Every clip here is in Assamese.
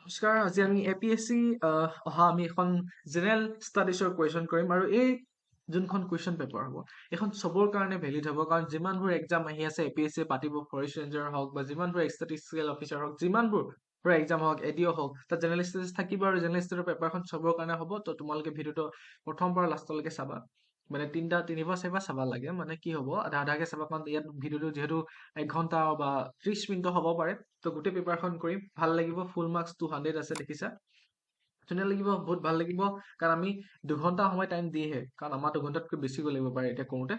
নমস্কাৰ আজি আমি APSC অহা আমি এখন জেনেৰেল ষ্টাডিজৰ কুৱেশ্যন কৰিম আৰু এই যোনখন কুৱেশ্যন পেপাৰ হ'ব এখন চবৰ কাৰণে ভেলিড হ'ব কাৰণ যিমানবোৰ এক্সাম আহি আছে APSC পাতিব ফৰেষ্ট ৰেঞ্জাৰ হওক বা যিমানবোৰ ষ্টেটিষ্টিকেল অফিচাৰ হওক যিমানবোৰ এক্সাম হওক ADO হওক তাত জেনেৰেল ষ্টাডিজ থাকিব আৰু জেনেৰেল ষ্টাডিজৰ পেপাৰখন চবৰ কাৰণে হ'ব তো তোমালোকে ভিডিঅ'টো প্ৰথমৰ পৰা লাষ্টলৈকে চাবা মানে তিনিবাৰ চাৰিবাৰ চাবা লাগে মানে কি হ'ব আধা আধাকে চাবা কাৰণ ইয়াত ভিডিঅ'টো যিহেতু 1 ঘণ্টা বা 30 মিনিটৰ হ'ব পাৰে তো গোটেই পেপাৰখন কৰিম ভাল লাগিব ফুল মাৰ্কস 200 আছে দেখিছা ধুনীয়া লাগিব বহুত ভাল লাগিব কাৰণ আমি 2 ঘণ্টা সময় টাইম দিয়েহে কাৰণ আমাৰ 2 ঘণ্টাতকৈ বেছি লাগিব পাৰে এতিয়া কৰোঁতে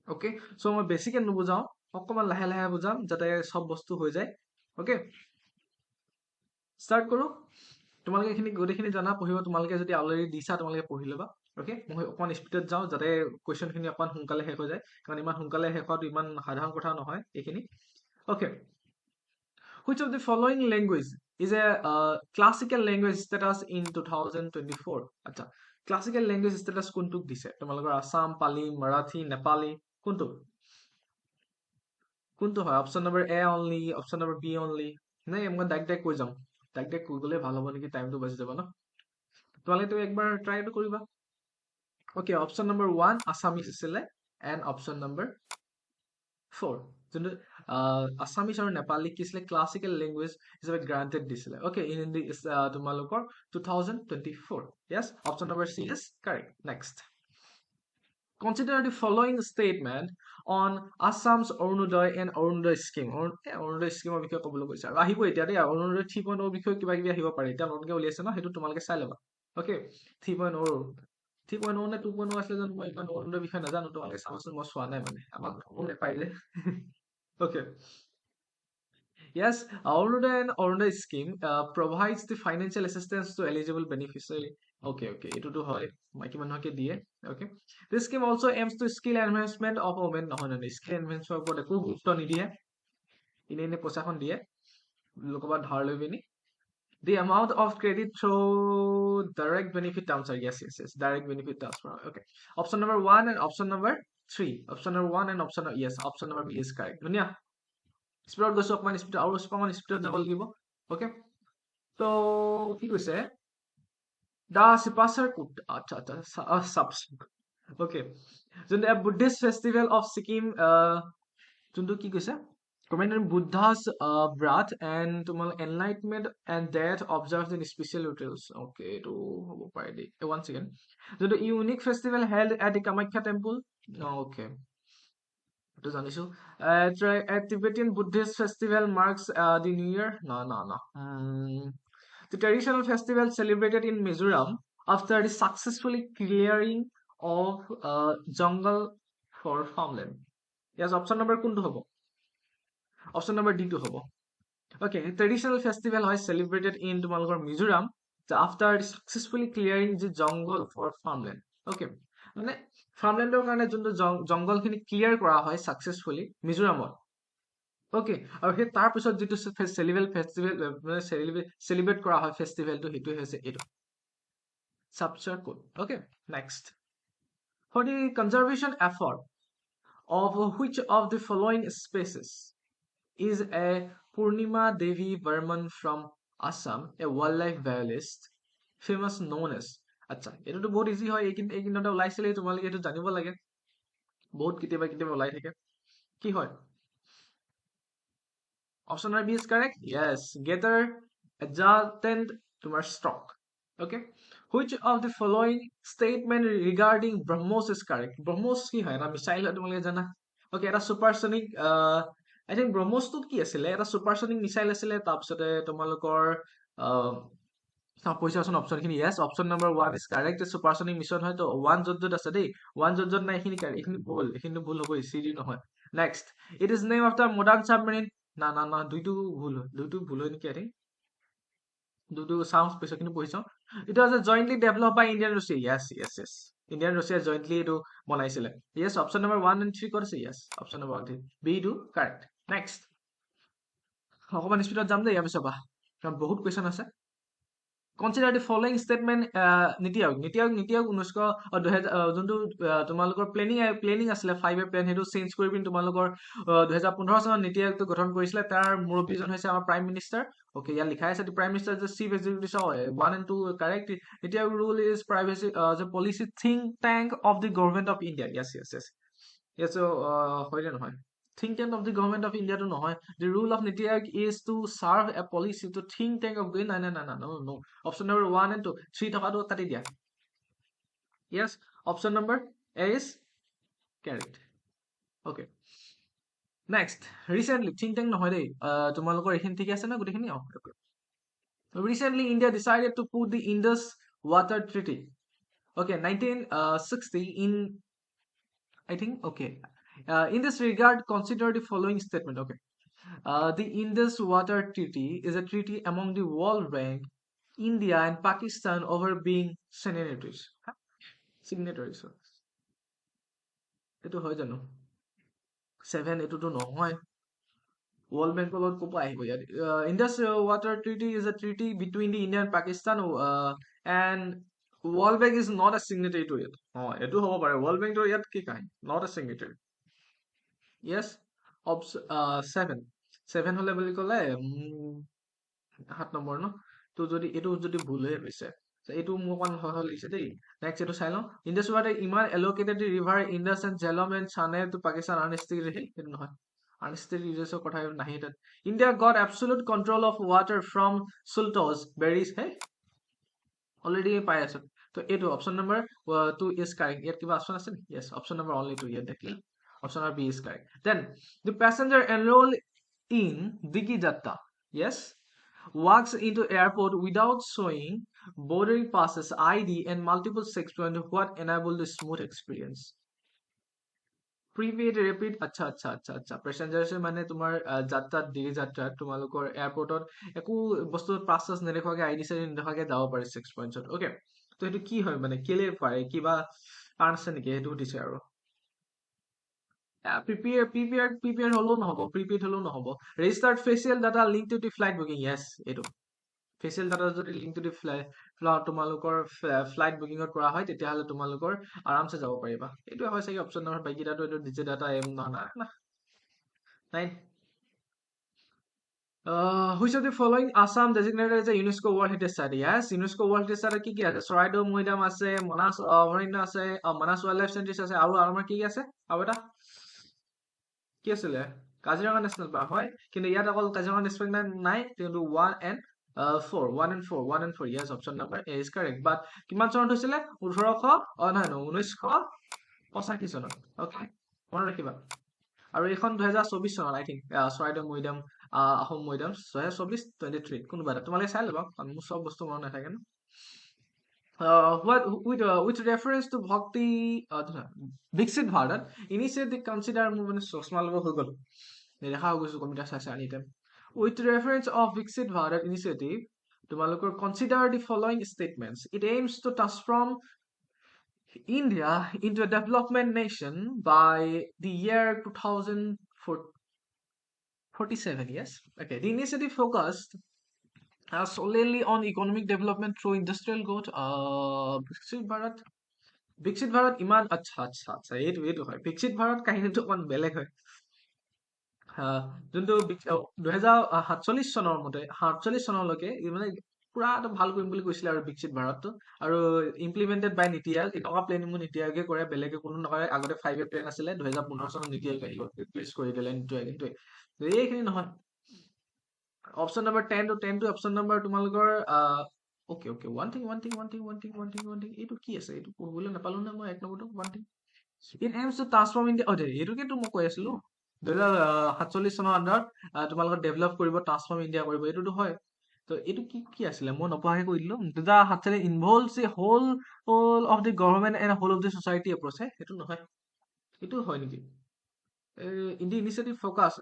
ওকে চ' মই বেছিকে নুবুজাওঁ অকণমান লাহে লাহে বুজাম যাতে চব বস্তু হৈ যায় ওকে ষ্টাৰ্ট কৰোঁ তোমালোকে এইখিনি গোটেইখিনি জানা পঢ়িব তোমালোকে যদি অলৰেডি দিছা তোমালোকে পঢ়ি ল'বা ওকে মই অকণমান স্পীডত যাওঁ যাতে কুৱেশ্যনখিনি অকণমান সোনকালে শেষ হৈ যায় কাৰণ ইমান সোনকালে শেষ হোৱাটো ইমান সাধাৰণ কথা নহয় এইখিনি okay which of the following language is a classical language status in 2024 আচ্ছা classical language status কোনটোক দিছে তোমালোকৰ আসাম পালি মাৰাঠী নেপালী কোনটো হয় option number A only option number B only নাই মই ডাইৰেক্ট কৈ যাম ডাইৰেক্ট কৈ গ'লে ভাল হ'ব নেকি টাইমটো বাচি যাব ন তোমালোকে একবাৰ ট্ৰাইটো কৰিবা ওকে অপশ্যন নম্বৰ 1 আছামিজ আছিলে এণ্ড অপশ্যন নম্বৰ 4 যোনটো আছামিজ আৰু নেপালী কি আছিলে ক্লাছিকেল লেংগুৱেজ হিচাপে গ্ৰান্টেড দিছিলে ওকে ইন দি তোমালোকৰ 2024 yes option number C is correct next consider the following statement on Assam's Arunodaya and Arunodaya scheme Arunodaya scheme বিষয়ে ক'বলৈ কৈছে আৰু আহিব এতিয়া দেই Arunodaya 3.0 বিষয়ে কিবা কিবি আহিব পাৰে এতিয়া নতুনকৈ উলিয়াইছে ন সেইটো তোমালোকে চাই ল'বা ওকে 3.0 3.0 নে 2.0 আছিলে জানো মই ইমান Arunodaya বিষয়ে নাজানো তোমালোকে চাবাচোন মই চোৱা নাই মানে আমাক নেপাইলে okay yes Arunodaya and Arunodaya scheme provides the financial assistance to eligible beneficiary okay এইটোতো হয় মাইকী মানুহকে দিয়ে okay this scheme also aims to skill enhancement of women নহয় নহয় skill enhancement ওপৰত একো গুৰুত্ব নিদিয়ে এনে পইচাখন দিয়ে লোকবা ধাৰ লৈ পিনি the amount of credit through direct benefit transfer yes direct benefit transfer okay option number 1 and option number 3 option number 1 and option yes option number B is correct ধুনীয়া স্পিডত গৈছো অকমান স্পিড আৰু অকমান স্পিডত যাব লাগিব ওকে তো কি কৈছে দা সিপাছাৰ কুট আচ্ছা সাবস ওকে যোনটো বুদ্ধিষ্ট ফেষ্টিভেল অফ ছিকিম যোনটো কি কৈছে Commandant Buddha's birth and তোমার enlightenment and death observed in special rituals. Okay, to হ'ব পাৰে দেই. One second. The unique festival held at the Kamakhya temple. Okay. To জানিছো. A Tibetan Buddhist festival marks the new year. No. The traditional festival celebrated in Mizoram after the successfully clearing of jungle for farmland. Yes, option number কোনটো হ'ব? Option number D to হ'ব okay traditional festival হয় celebrated in তোমালোকৰ Mizoram after successfully clearing the jungle for farmland okay মানে farmlandৰ কাৰণে যোনটো জংগলখিনি ক্লিয়াৰ কৰা হয় successfully মিজোৰামত okay আৰু সেই তাৰ পিছত যেটো celebrate কৰা হয় ফেষ্টিভেলটো হেতু হৈছে এটো substructure code okay next for the conservation effort of which of the following species is a Purnima Devi Burman from Assam, a wildlife biologist, famous known as. আচ্ছা এটাতো বহুত ইজি হয় এইকিনটা ওলাইছিলে তোমালোকে এটো জানিব লাগে বহুত কেতিয়াবা ওলাই থাকে কি হয় option B is correct yes gator adjutant তোমাৰ stock okay which of the following statement regarding BrahMos is correct BrahMos কি হয় এটা মিসাইল হয় তোমালোকে জানা okay এটা সুপাৰসনিক I think ব্ৰহ্মছটো কি আছিলে এটা সুপাৰসনিক মিসাইল আছিলে তাৰপিছতে তোমালোকৰ পইচাচোন অপশন খিনি yes option number 1 is correct supersonic mission হয় তো 1 যত আছে দেই 1 যত নাই এইখিনি ভুল হ'ব সিডি নহয় next it is named after modern submarine না দুইটো ভুল হয় নেকি I think দুইটো sounds পিছখিনি পঢ়িছো it was jointly developed by India and Russia yes India and Russia jointly এটো বনাইছিলে yes option number 1 and 3 কৰিছে yes option number 1 B to correct next অকমান স্পিডত যাম দেই আমি সবা কাৰণ বহুত কোৱেশ্চন আছে Consider the following statement নীতি আয়োগ 19 যোনটো তোমালোকৰ প্লেনিং আছিলে 5-year প্লেন হেতু চেঞ্জ কৰি পিন তোমালোকৰ 2015 চনত নীতি আয়োগটো গঠন কৰিছিলে তাৰ মুৰব্বীজন হৈছে আমাৰ প্ৰাইম মিনিষ্টাৰ ওকে ইয়াত লিখা আছে the prime minister is the chief executive 1 and 2 correct নীতি আয়োগ rule is privacy the policy think tank of the government of India yes yes so হয়নে নহয় think tank of the government of India to নহয় the rule of Niti Aayog is to serve a policy to think tank of no option number 1 and 2 3 thakatu kati dia yes option number A is correct okay next recently think tank নহয় dei tumalokor ekhin thik ase na gotekhini recently India decided to put the Indus water treaty okay 1960 in I think okay in this regard consider the following statement okay the Indus Water Treaty is a treaty among the World Bank, India, and Pakistan over being signatories. Signatories. Eto hoy jano. 7 eto to nohoy. World Bank kolot ko pa ahibo yar. Indus Water Treaty is a treaty between the India and Pakistan and World Bank is not a signatory to it. Oh, eto hobo pare. World Bank to yat ki kain. Not a signatory. Yes. 7 হলে বুলি কলে 7 নম্বৰ ন তো যদি এটো যদি ভুল হৈ গৈছে এইটো মোক অকন হয় লিখছে দেই নেক্সট এটো চাই লওঁ ইন্ডাস ওয়াটার ইমান allocated river Indus and জেলম and সানে তো পাকিস্তান আনস্টেড হে এটো নহয় আনস্টেড ইউজেসৰ কথা নাহি তাত India got absolute control of water from সুলটস বেরিজ হে অলরেডি পাই আছে তো এটো অপশন নাম্বার 2 ইজ কারেক্ট ইয়াত কিবা অপশন আছে ইয়েস অপশন নাম্বার অনলি 2 ইয়াত দেখলি option B is correct then the passenger enroll in Digi Jatta yes walks into airport without showing boarding passes ID and multiple checkpoints what enable the smooth experience prepaid repeat acha passengers মানে তোমাৰ যাত্ৰাত দিগি যাত্ৰাত তোমালোকৰ এয়াৰপোৰ্টত একো বস্তু পাছছ নেদেখাকে আইডি সাইডি নেদেখাকে যাব পাৰে 6 পইণ্টত ওকে তো এটো কি হয় মানে কেলে পাৰে কিবা কাৰণ আছে নেকি এটো দিছে আৰু PPR হলো নহব prepaid হলো নহব registered facial data linked to the flight booking yes এটো facial data যদি link to the তোমালোকৰ flight booking ত কৰা হয় তেতিয়া হলে তোমালোকৰ আৰামছে যাব পাৰিবা এটো হয় চাগে অপচন নম্বৰ বাইকিটাটো এটো ডিজি ডাটা এম না 9 which of the following Assam designated as a UNESCO World Heritage Site? Yes, UNESCO World Heritage Site কি কি আছে? Soraido Muidam আছে, Manas অভয়াৰণ্য আছে, Manas Wildlife Sanctuary আছে, আৰু আমাৰ কি আছে? আৰু এটা কি আছিলে? কাজিৰঙা নেশ্যনেল পাৰ্ক হয়, কিন্তু ইয়াত অকল কাজিৰঙা নেশ্যনেল পাৰ্ক নাই, কিন্তু 1 and 4 yes option number A is correct but কিমান চনত হৈছিলে 1985 চনত okay মনত ৰাখিবা আৰু এখন 2024 চনত আই থিংক চৰাইদেউ মৈদাম আহোম মৈদাম 2024 23 কোনবা তোমালোকে চাই লবা মোৰ সব বস্তু মনত নাথাকে ন what with reference to Bhakti Viksit Bharat initiative consider movement চশমা লব হৈ গল দেখা হৈ গৈছো কম্পিউটাৰ চাই আনি time with reference of Viksit Bharat initiative তোমালোকৰ consider the following statements it aims to transform India into a development nation by the year 2047 yes okay the initiative focused solely on economic development through industrial growth Viksit Bharat iman acha এইটো হয় Viksit Bharat কাহিনীটো অকন বেলেগ হয় যোনটো 2047 চনৰ মতে 47 চনলৈকে মানে পুৰা এটা ভাল কৰিম বুলি কৈছিলে আৰু বিকশিত ভাৰতটো আৰু ইমপ্লিমেন্টেড বাই নীতি আয়োগ এটা প্লেনিং নীতি আয়োগে কৰে বেলেগে কোনো নকৰে আগতে 5 ইয়াৰ প্লেন আছিলে 2015 চনত নীতি আয়োগে ৰিপ্লেচ কৰি দিলে নীতি আয়োগে এইখিনি নহয় option number 10 to option number তোমালোকৰ ওকে one thing এইটো কি আছে এইটো পঢ়িবলৈ নাপালো না মই এক নম্বৰটো one thing it aims to transform India এইটোকে তো মই কৈ আছিলো 2047 চনৰ আন্ডাৰত তোমালোকৰ ডেভেলপ কৰিব ট্ৰান্সফৰ্ম ইণ্ডিয়া কৰিব এইটোতো হয় তো এইটো কি আছিলে মই নপঢ়াকে কৈ দিলো 2047 involves a whole of the government and whole of the society approach এইটো নহয় এইটো হয় নেকি in the initiative focus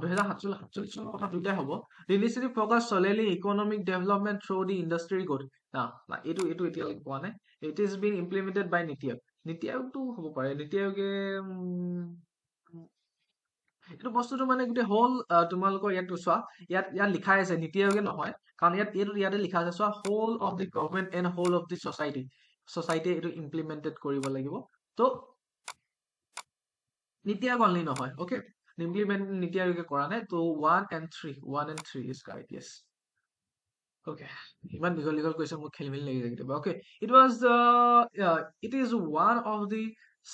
2047 চনৰ কথা দুটাই হ'ব the initiative focus solely economic development through the industry growth না এইটো এতিয়া কোৱা নাই it is being implemented by নীতি আয়োগটো হ'ব পাৰে নীতি আয়োগে এইটো বস্তুটো মানে গোটেই হোল তোমালোকৰ ইয়াত চোৱা ইয়াত লিখা আছে নীতি আয়োগে নহয় কাৰণ ইয়াতে লিখা আছে চোৱা whole of the government and whole of the society এইটো ইমপ্লিমেন্টেড কৰিব লাগিব তো নীতি আয়োগ অনলি নহয় ওকে ইমপ্লিমেন্ট নীতি আয়োগে কৰা নাই তো 1 and 3 is correct yes okay ইমান দীঘল question মোক খেলি মেলি লাগি যায় কেতিয়াবা okay it is one of the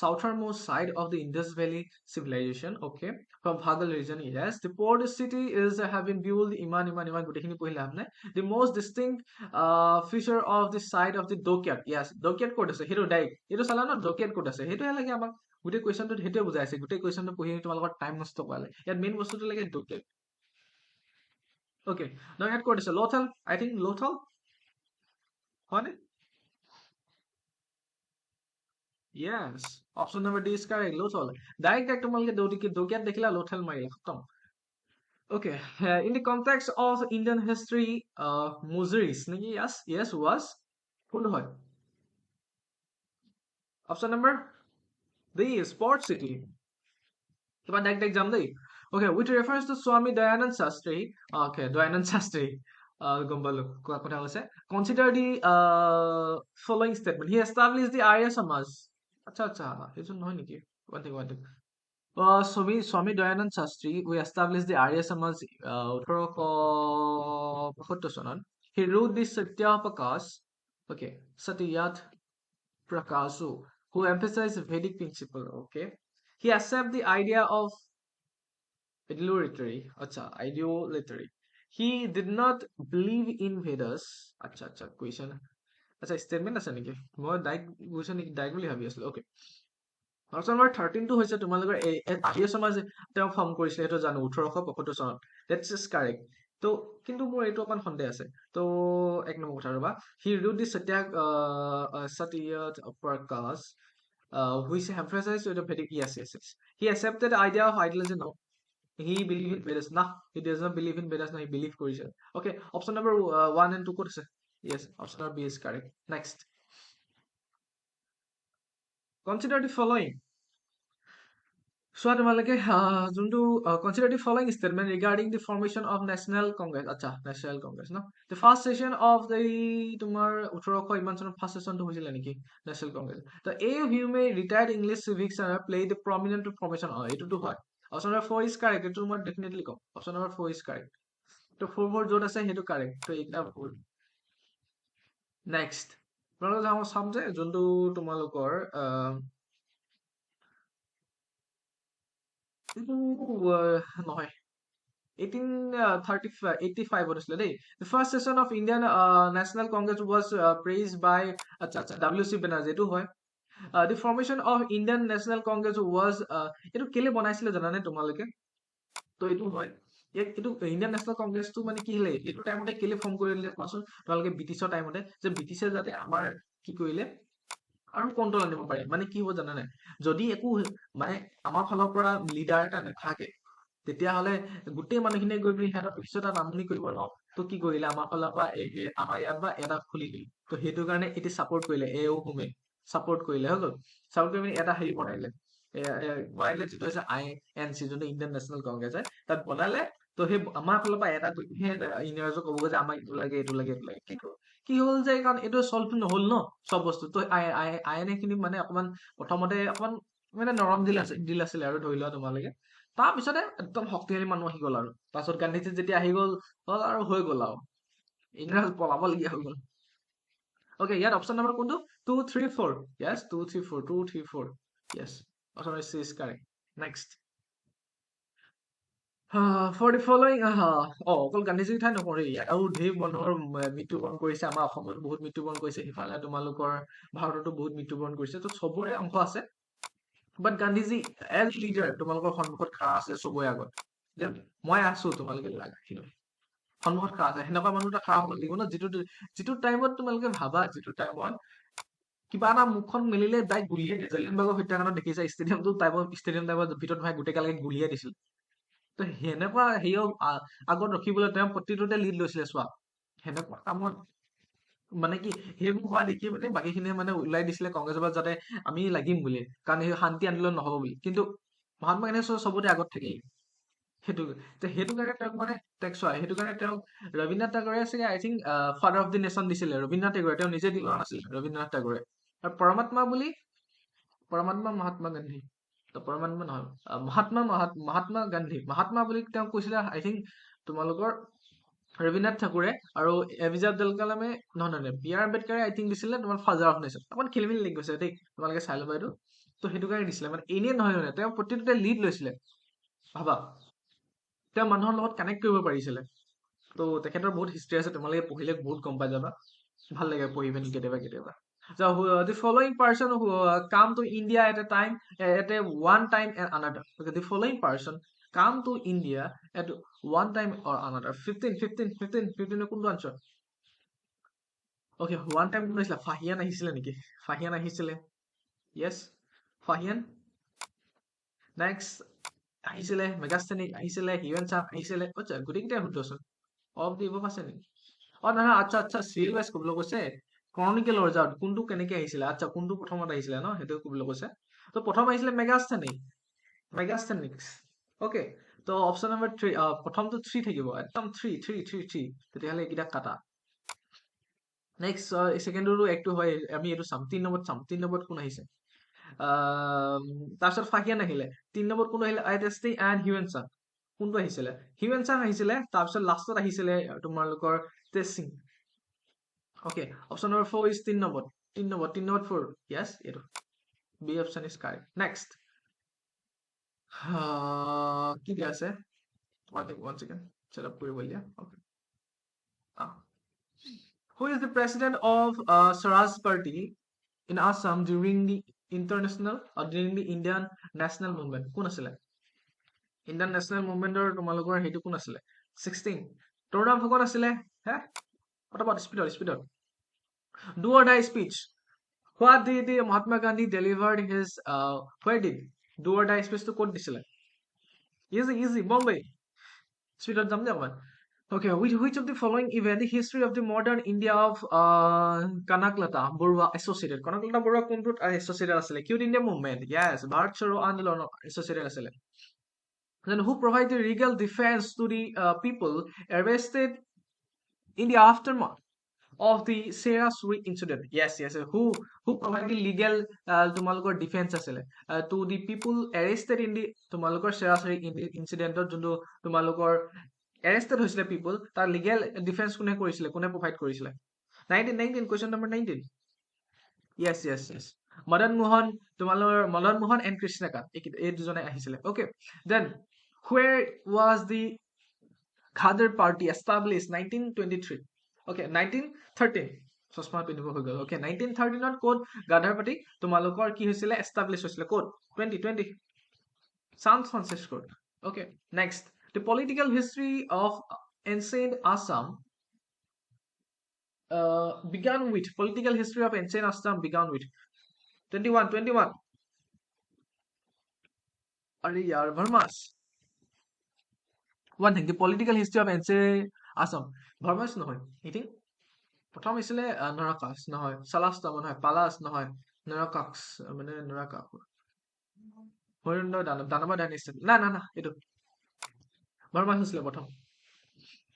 southernmost side of the Indus Valley civilization okay from Bhagal region yes the port city is having built ইমান গোটেইখিনি পঢ়ি লাভ নাই the most distinct feature of the side of the dockyard yes dockyard ক'ত আছে সেইটো ডাইৰেক্ট এইটো চালা ন dockyard ক'ত আছে সেইটোহে লাগে আমাক গোটেই কুৱেশ্যনটোত সেইটোৱে বুজাই আছে গোটেই কুৱেশ্যনটো পঢ়ি তোমালোকৰ টাইম নষ্ট কৰালে ইয়াত মেইন বস্তুটো লাগে dockyard okay dockyard ক'ত আছে Lothal I think Lothal হয়নে Yes, option number D is correct. Lothal. Direct তোমালোকে dockyard দেখিলা Lothal মাৰিলা খতম Okay, in the context of Indian history, Muziris, yes, was কোনটো হয় option number D is Port City. তোমাৰ ডাইৰেক্ট এক্সাম দেই Okay, which refers to Swami Dayanand Shastri. Okay, Dayanand Shastri. গম পালো কোৱা কথা কৈছে Consider the following statement. He established the Arya Samaj. আচ্ছা সেইটো নহয় নেকি one thing. Swami Dayanand Shastri, we established the Arya Samaj 1875 চনত. He wrote the Satyaprakash, okay, Satyat Prakasu, who emphasized Vedic principle, okay. He accepted the idea of idolatry. He did not believe in Vedas. আচ্ছা question. আচ্ছা statement আছে নেকি মই question বুলি ভাবি আছিলো okay Option number 13 টো হৈছে তোমালোকৰ আৰ্য সমাজ তেওঁ ফৰ্ম কৰিছিলে সেইটো জানো 1875 চনত দ্যাটস ইজ কাৰেক্ট তো কিন্তু মোৰ এইটো অকন সন্দেহ আছে তো এক নম্বৰ কথা ৰবা he wrote the Satyat Prakash which emphasized the Vedic yes he accepted the idea of idealism no he believed in Vedas nah he does not believe in Vedas no he believed কৰিছে okay option number 1 and 2 ক'ত আছে yes option number B is correct next consider the following So, consider the following statement regarding the formation of National Congress. Acha, National Congress, no? The first session of the first session to National Congress. The A.Hume retired English civics played a prominent formation. It to what? Option number 4 is correct. It will definitely come. Option number 4 is correct. So 4 jota say it correct. So it next. Jundu tumalukor নহয় 1885 হৈছিলে দেই the first session of Indian National Congress was praised by W.C. Banerjee এটো হয় the formation of Indian National Congress was এটো কেলে বনাইছিলে জানানে তোমালোকে তো এটো হয় এটো ইন্ডিয়ান ন্যাশনাল কংগ্ৰেছ টো মানে কি হলে এটো টাইমতে কেলে ফৰ্ম কৰিলে কোৱাচোন তোমালোকে ব্ৰিটিছৰ টাইমতে যে ব্ৰিটিছে যাতে আমাৰ কি কৰিলে আৰু কন্ট্ৰল আনিব পাৰে মানে কি হ'ব জানা নাই যদি একো মানে আমাৰ ফালৰ পৰা লিডাৰ এটা নাথাকে তেতিয়া হলে গোটেই মানুহখিনিয়ে গৈ পিনি হেতৰ পিছত নামনি কৰিব ন তো কি কৰিলে আমাৰ ফালৰ পৰা আমাৰ ইয়াত বা এটা খুলি দিলে তো সেইটো কাৰণে এটি সাপোৰ্ট কৰিলে এও হুমে সাপোৰ্ট কৰিলে হৈ গল সাপোৰ্ট কৰি এটা হেৰি বনাইলে বনাইলে যেটো আছে INC যোনটো ইণ্ডিয়ান নেশ্যনেল কংগ্ৰেছ হয় তাত বনালে তো সেই আমাৰ ফালৰ পৰা এটা ইংৰাজক ক'ব যে আমাক এইটো লাগে কি হল যে কাৰণ এইটো সলভ নহল ন সব বস্তু তো আইএনএ খিনি মানে অকমান প্ৰথমতে অকমান মানে নৰম দিল আছিল আৰু ধৰি লোৱা তোমালোকে তাৰ পিছতে একদম শক্তিশালী মানুহ আহি গল আৰু পাছত গান্ধীজি যেতিয়া আহি গল আৰু হৈ গল আৰু ইংৰাজ পলাবলগীয়া হৈ গল Okay, yeah, option number কোনটো 2 3 4 yes 2 3 4 2 3 4 yes option number C is correct next for the following অকল গান্ধীজিৰ ঠাই নকৰে আৰু ধেৰ মানুহৰ মৃত্যুবৰণ কৰিছে আমাৰ অসমত বহুত মৃত্যুবৰণ কৰিছে ইফালে তোমালোকৰ ভাৰততো বহুত মৃত্যুবৰণ কৰিছে তো সবৰে অংশ আছে বাট গান্ধীজি এজ লিডাৰ তোমালোকৰ সন্মুখত খাৰা আছে সবৰে আগত মই আছো তোমালোকে লাগাখিনি সন্মুখত খাৰা আছে সেনেকুৱা মানুহ এটা খাৰা হ'ব লাগিব ন যিটো টাইমত তোমালোকে ভাবা যিটো টাইমত কিবা এটা মুখখন মেলিলে তাই গুলিয়াই দিয়ে জালিয়ানবাগৰ হত্যাকাণ্ড দেখিছা ষ্টেডিয়াম টাইমত ভিতৰত ভাই গোটেই কালকে গুলিয়াই দিছিল তো সেনেকুৱা হেৰিও আগত ৰখিবলৈ তেওঁ প্ৰতিটোতে লিড লৈছিলে চোৱা সেনেকুৱা কামত মানে কি সেইবোৰ হোৱা দেখি মানে বাকীখিনিয়ে মানে ওলাই দিছিলে কংগ্ৰেছৰ যাতে আমি লাগিম বুলি কাৰণ এই শান্তি আন্দোলন নহব বুলি কিন্তু মহাত্মা গান্ধী চবতে আগত থাকে সেইটো কাৰণে তেওঁক মানে তেওঁক চোৱা সেইটো কাৰণে তেওঁক ৰবীন্দ্ৰনাথ ঠাকুৰে আছিলে I think father of the nation দিছিলে ৰবীন্দ্ৰনাথ টেগৰে তেওঁ নিজে দি লোৱা নাছিলে ৰবীন্দ্ৰনাথ ঠাকুৰে আৰু পৰমাত্মা মহাত্মা গান্ধী তো পৰমাত্মা নহয় মহাত্মা গান্ধী মহাত্মা বুলি তেওঁ কৈছিলে আই থিংক তোমালোকৰ ৰবীন্দ্ৰনাথ ঠাকুৰে আৰু এপিজে আব্দুল কালামে নহয় বি আৰ আম্বেদকাৰে আই থিংক দিছিলে তোমাৰ ফাদাৰ অফ নেশ্যন অকমান খেলি মেলি লাগি গৈছে দেই তোমালোকে চাই ল'বা এইটো তো সেইটো কাৰণে দিছিলে মানে এনেই নহয় মানে তেওঁ প্ৰতিটোতে লিড লৈছিলে ভাবা তেওঁ মানুহৰ লগত কানেক্ট কৰিব পাৰিছিলে তো তেখেতৰ বহুত হিষ্ট্ৰী আছে তোমালোকে পঢ়িলে বহুত গম পাই যাবা ভাল লাগে পঢ়ি পিনি কেতিয়াবা so the following person who come to India at a time at a one time and another okay the following person come to India at one time or another 15 কোনটো আনসার okay one time কোন আহিছিলে ফাহিয়ান আহিছিলে নেকি ফাহিয়ান আহিছিলে yes ফাহিয়ান next আহিছিলে মেগাস্থানিক আহিছিলে হিউৱেন চাং আহিছিলে আচ্ছা গোটেইকেইটাই শুদ্ধচোন অফ দি above আছে নেকি নহয় আচ্ছা চিৰিয়েল ৱাইজ ক'বলৈ কৈছে ক্ৰনিকেল অৰ্ডাৰ কোনটো কেনেকে আহিছিলে আচ্ছা কোনটো প্ৰথমত আহিছিলে ন সেইটো ক'বলৈ কৈছে তো প্ৰথম আহিছিলে মেগাস্থানিক্স ওকে তো অপশ্যন নম্বৰ 3 প্ৰথমটো 3 থাকিব একদম 3 তেতিয়াহ'লে এইকেইটা কাটা নেক্সট সেকেন্ডৰো একটো হয় আমি এইটো চাম 3 নম্বৰত কোন আহিছে তাৰপিছত ফাহিয়ান আহিলে 3 নম্বৰত কোন আহিলে আইটেষ্টি এণ্ড হিউৱেন চাং কোনটো আহিছিলে হিউৱেন চাং আহিছিলে তাৰপিছত লাষ্টত আহিছিলে তোমালোকৰ testing okay option number 4 is 3 number 4 yes it b option is correct next কি কি আছে one second set up কৰিব দিয়া okay who is the president of Swaraj party in Assam during the international or during the Indian national movement কোন আছিলে Indian national movement তোমালোকৰ হেতু কোন আছিলে 16 তোৰ নাম কোন আছিলে হে what about speed do or die speech. What did Mahatma Gandhi delivered his where did do or die speech to quote disile? Easy, Bombay. Speed of Jamjaman. Okay, which of the following event the history of the modern India of Kanaklata Burwa associated? Kanaklata Burwa kuntut associated asile. Quit India movement. Yes, Bharat Choro Andolon associated asile. Then who provided legal defense to the people arrested in the aftermath of the Sarah Suri incident? Yes. Who provided legal তোমালোকৰ defense আছিলে to the people arrested in the তোমালোকৰ Sarah Suri incident যোনটো তোমালোকৰ arrested হৈছিলে people তাৰ legal defense কোনে কৰিছিলে কোনে provide কৰিছিলে 19 question number 19 yes Madan Mohan তোমালোকৰ মদন মোহন and কৃষ্ণকান্ত এই দুজনে আহিছিলে okay then where was the Ghadar party established 1923 okay 1913 চশমা পিন্ধিব হৈ গ'ল okay 1913 ত কোড গাধাৰ পাৰ্টি তোমালোকৰ কি হৈছিলে এস্টাবলিশ হৈছিলে code 20 San Francisco okay next the political history of ancient Assam began with political history of ancient Assam began with 21 अरे यार Vermas one thing the political history of ancient Assam Vermas নহয় I think প্ৰথম হৈছিলে নৰকাস নহয় সালাস্তাম নহয় পালাস নহয় নৰকাক্স মানে নৰকাক হৰিন্দ দানৱ ডাইনেষ্টি না এইটো বৰ্মা হৈছিলে প্ৰথম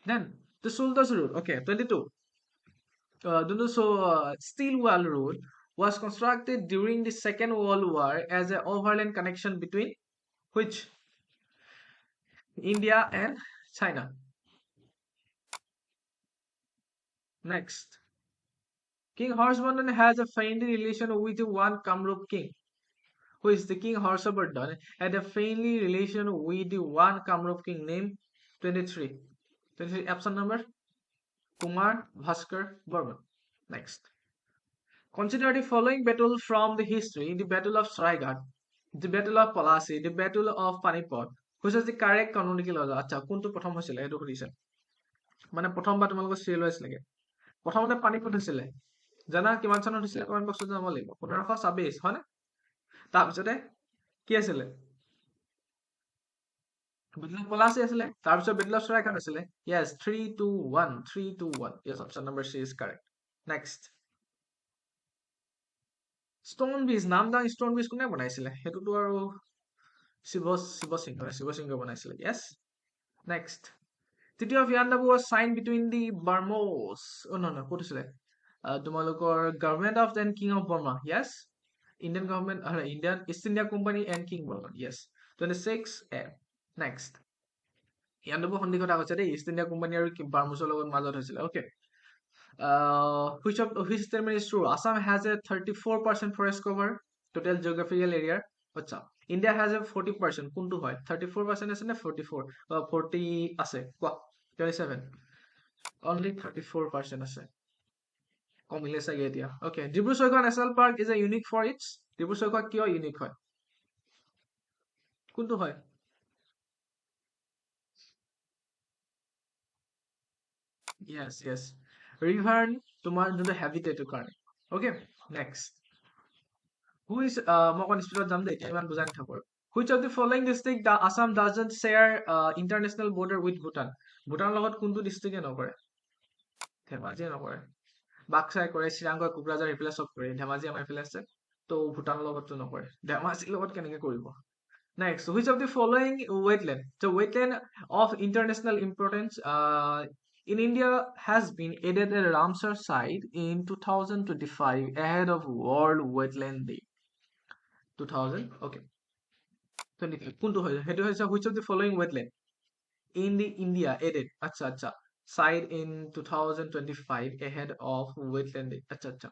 then the Sultan's road okay 22 steel wall road was constructed during the Second World War as an overland connection between which India and China next King Harshvardhan has a friendly relation with one Kamrup king. Who is the King Harshvardhan had a friendly relation with one Kamrup king named 23 option number Kumar Bhaskar Burman. Next. Consider the following battle from the history: the Battle of Saraighat, the Battle of Palasi, the Battle of Panipat. Which is the correct canonical order? আচ্ছা কোনটো প্ৰথম হৈছিল এইটো সুধিছে মানে প্ৰথমবাৰ তোমালোকৰ চিৰিয়েল ৱাইজ লাগে প্ৰথমতে পানিপত হৈছিলে জানা কিমান চনত হৈছিলে কমেন্ট বক্সত জনাব লাগিব 1526 হয় না তাৰপিছতে কি আছিলে Battle of Palasi আছিলে তাৰপিছত Battle of Saraighat আছিলে yes 321 yes option number C is correct next Stone Beach Namdang Stone Beach কোনে বনাইছিলে হেতুটো আৰু শিৱ সিংহ বনাইছিলে yes Next. Treaty of Yandabu was signed between the Burmos. Oh no no, what is it? Tumalukor government of then King of Burma. Yes. Indian government, Indian East India Company and King Burma. Yes. 26 A. Next. Yandabu সন্ধি কথা কৈছে দেই ইষ্ট ইণ্ডিয়া কোম্পানী আৰু বাৰ্মুছৰ লগত মাজত হৈছিলে okay which statement is true? Assam has a 34% forest cover total geographical area. আচ্ছা India has a 40%. কোনটো হয় 34% আছে নে 44 40 আছে কোৱা 27 only 34% আছে কমিলে চাগে এতিয়া okay Dibru-Saikhowa national park is a unique for its Dibru-Saikhowa কিয় ইউনিক হয় কোনটো হয় yes river তোমাৰ যোনটো habitat কাৰণে okay next who is মই অকণ স্পীডত যাম দেই এতিয়া ইমান বুজাই নাথাকো which of the following district the Assam doesn't share international border with Bhutan ভূটানৰ লগত কোনটো ডিষ্ট্ৰিক্টে নকৰে ধেমাজিয়ে নকৰে বাক্সাই কৰে চিৰাং কৰে কোকৰাঝাৰ এইফালে চব কৰে ধেমাজি আমাৰ এইফালে আছে তো ভূটানৰ লগততো নকৰে ধেমাজিৰ লগত কেনেকে কৰিব next which of the following wetland the wetland of international importance in India has been added a Ramsar site in 2025 ahead of World Wetland Day 2000 okay 25 কোনটো হয় হেতু হৈছে which of the following wetland in the India added আচ্ছা site in 2025 ahead of wetland day আচ্ছা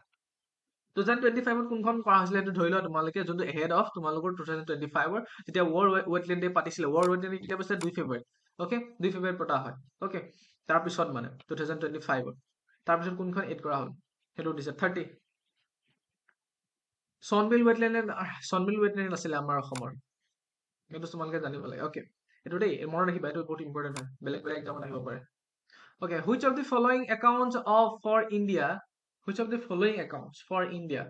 2025 ত কোনখন কৰা হৈছিলে এটো ধৰি লোৱা তোমালোকে যোনটো ahead of তোমালোকৰ 2025 ৰ যেতিয়া world wetland day পাতিছিলে world wetland day কেতিয়া পাতিছিলে 2 ফেব্ৰুৱাৰী ওকে 2 ফেব্ৰুৱাৰী পতা হয় ওকে তাৰ পিছত মানে 2025 তাৰ পিছত কোনখন এড কৰা হ'ল হেতু দিছে 30 চনবিল wetland আছিলে আমাৰ অসমৰ কিন্তু তোমালোকে জানিব লাগে ওকে এটো দেই মনত ৰাখিবা এটো বহুত ইম্পৰ্টেন্ট হয় বেলেগ বেলেগ এক্সামত আহিব পাৰে okay which of the following accounts of for India which of the following accounts for India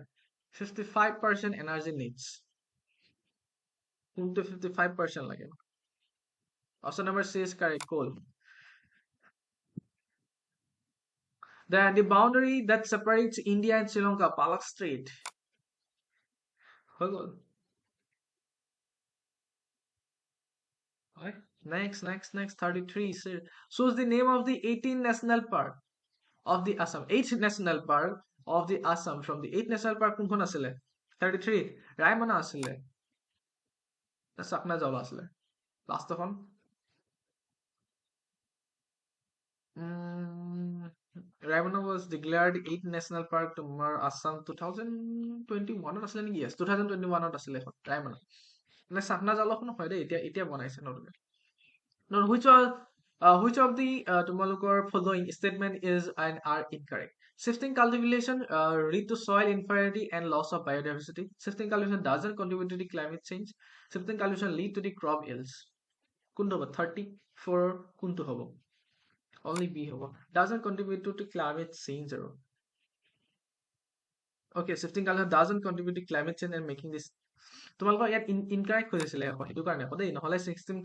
55% energy needs কোনটো 55% লাগে option number C is correct coal the boundary that separates India and Sri Lanka Palak Strait হৈ গ'ল হয় next 33 shows the name of the 18 national park of the Assam 8 national park of the Assam from the 8 national park কোনখন আছিলে 33 ৰায়মনা আছিলে চাকনা জলা আছিলে লাষ্টখন Raimana was declared 8th national park to Assam 2021 আছিলে নেকি yes 2021 আছিলে এখন Raimana মানে চাকনা জালখন হয় দেই এতিয়া বনাইছে নতুনকে no which of the তোমালোকৰ following statement is and are incorrect shifting cultivation lead to soil infertility and loss of biodiversity shifting cultivation doesn't contribute to the climate change shifting cultivation lead to the crop yields কোনটো হ'ব 34 কোনটো হ'ব only B হ'ব doesn't contribute to climate change আৰু okay shifting cultivation doesn't contribute to climate change and making this তোমালোকৰ ইয়াত ইনকাৰেক্ট হৈ আছিলে আকৌ সেইটো কাৰণে আকৌ দেই নহলে 16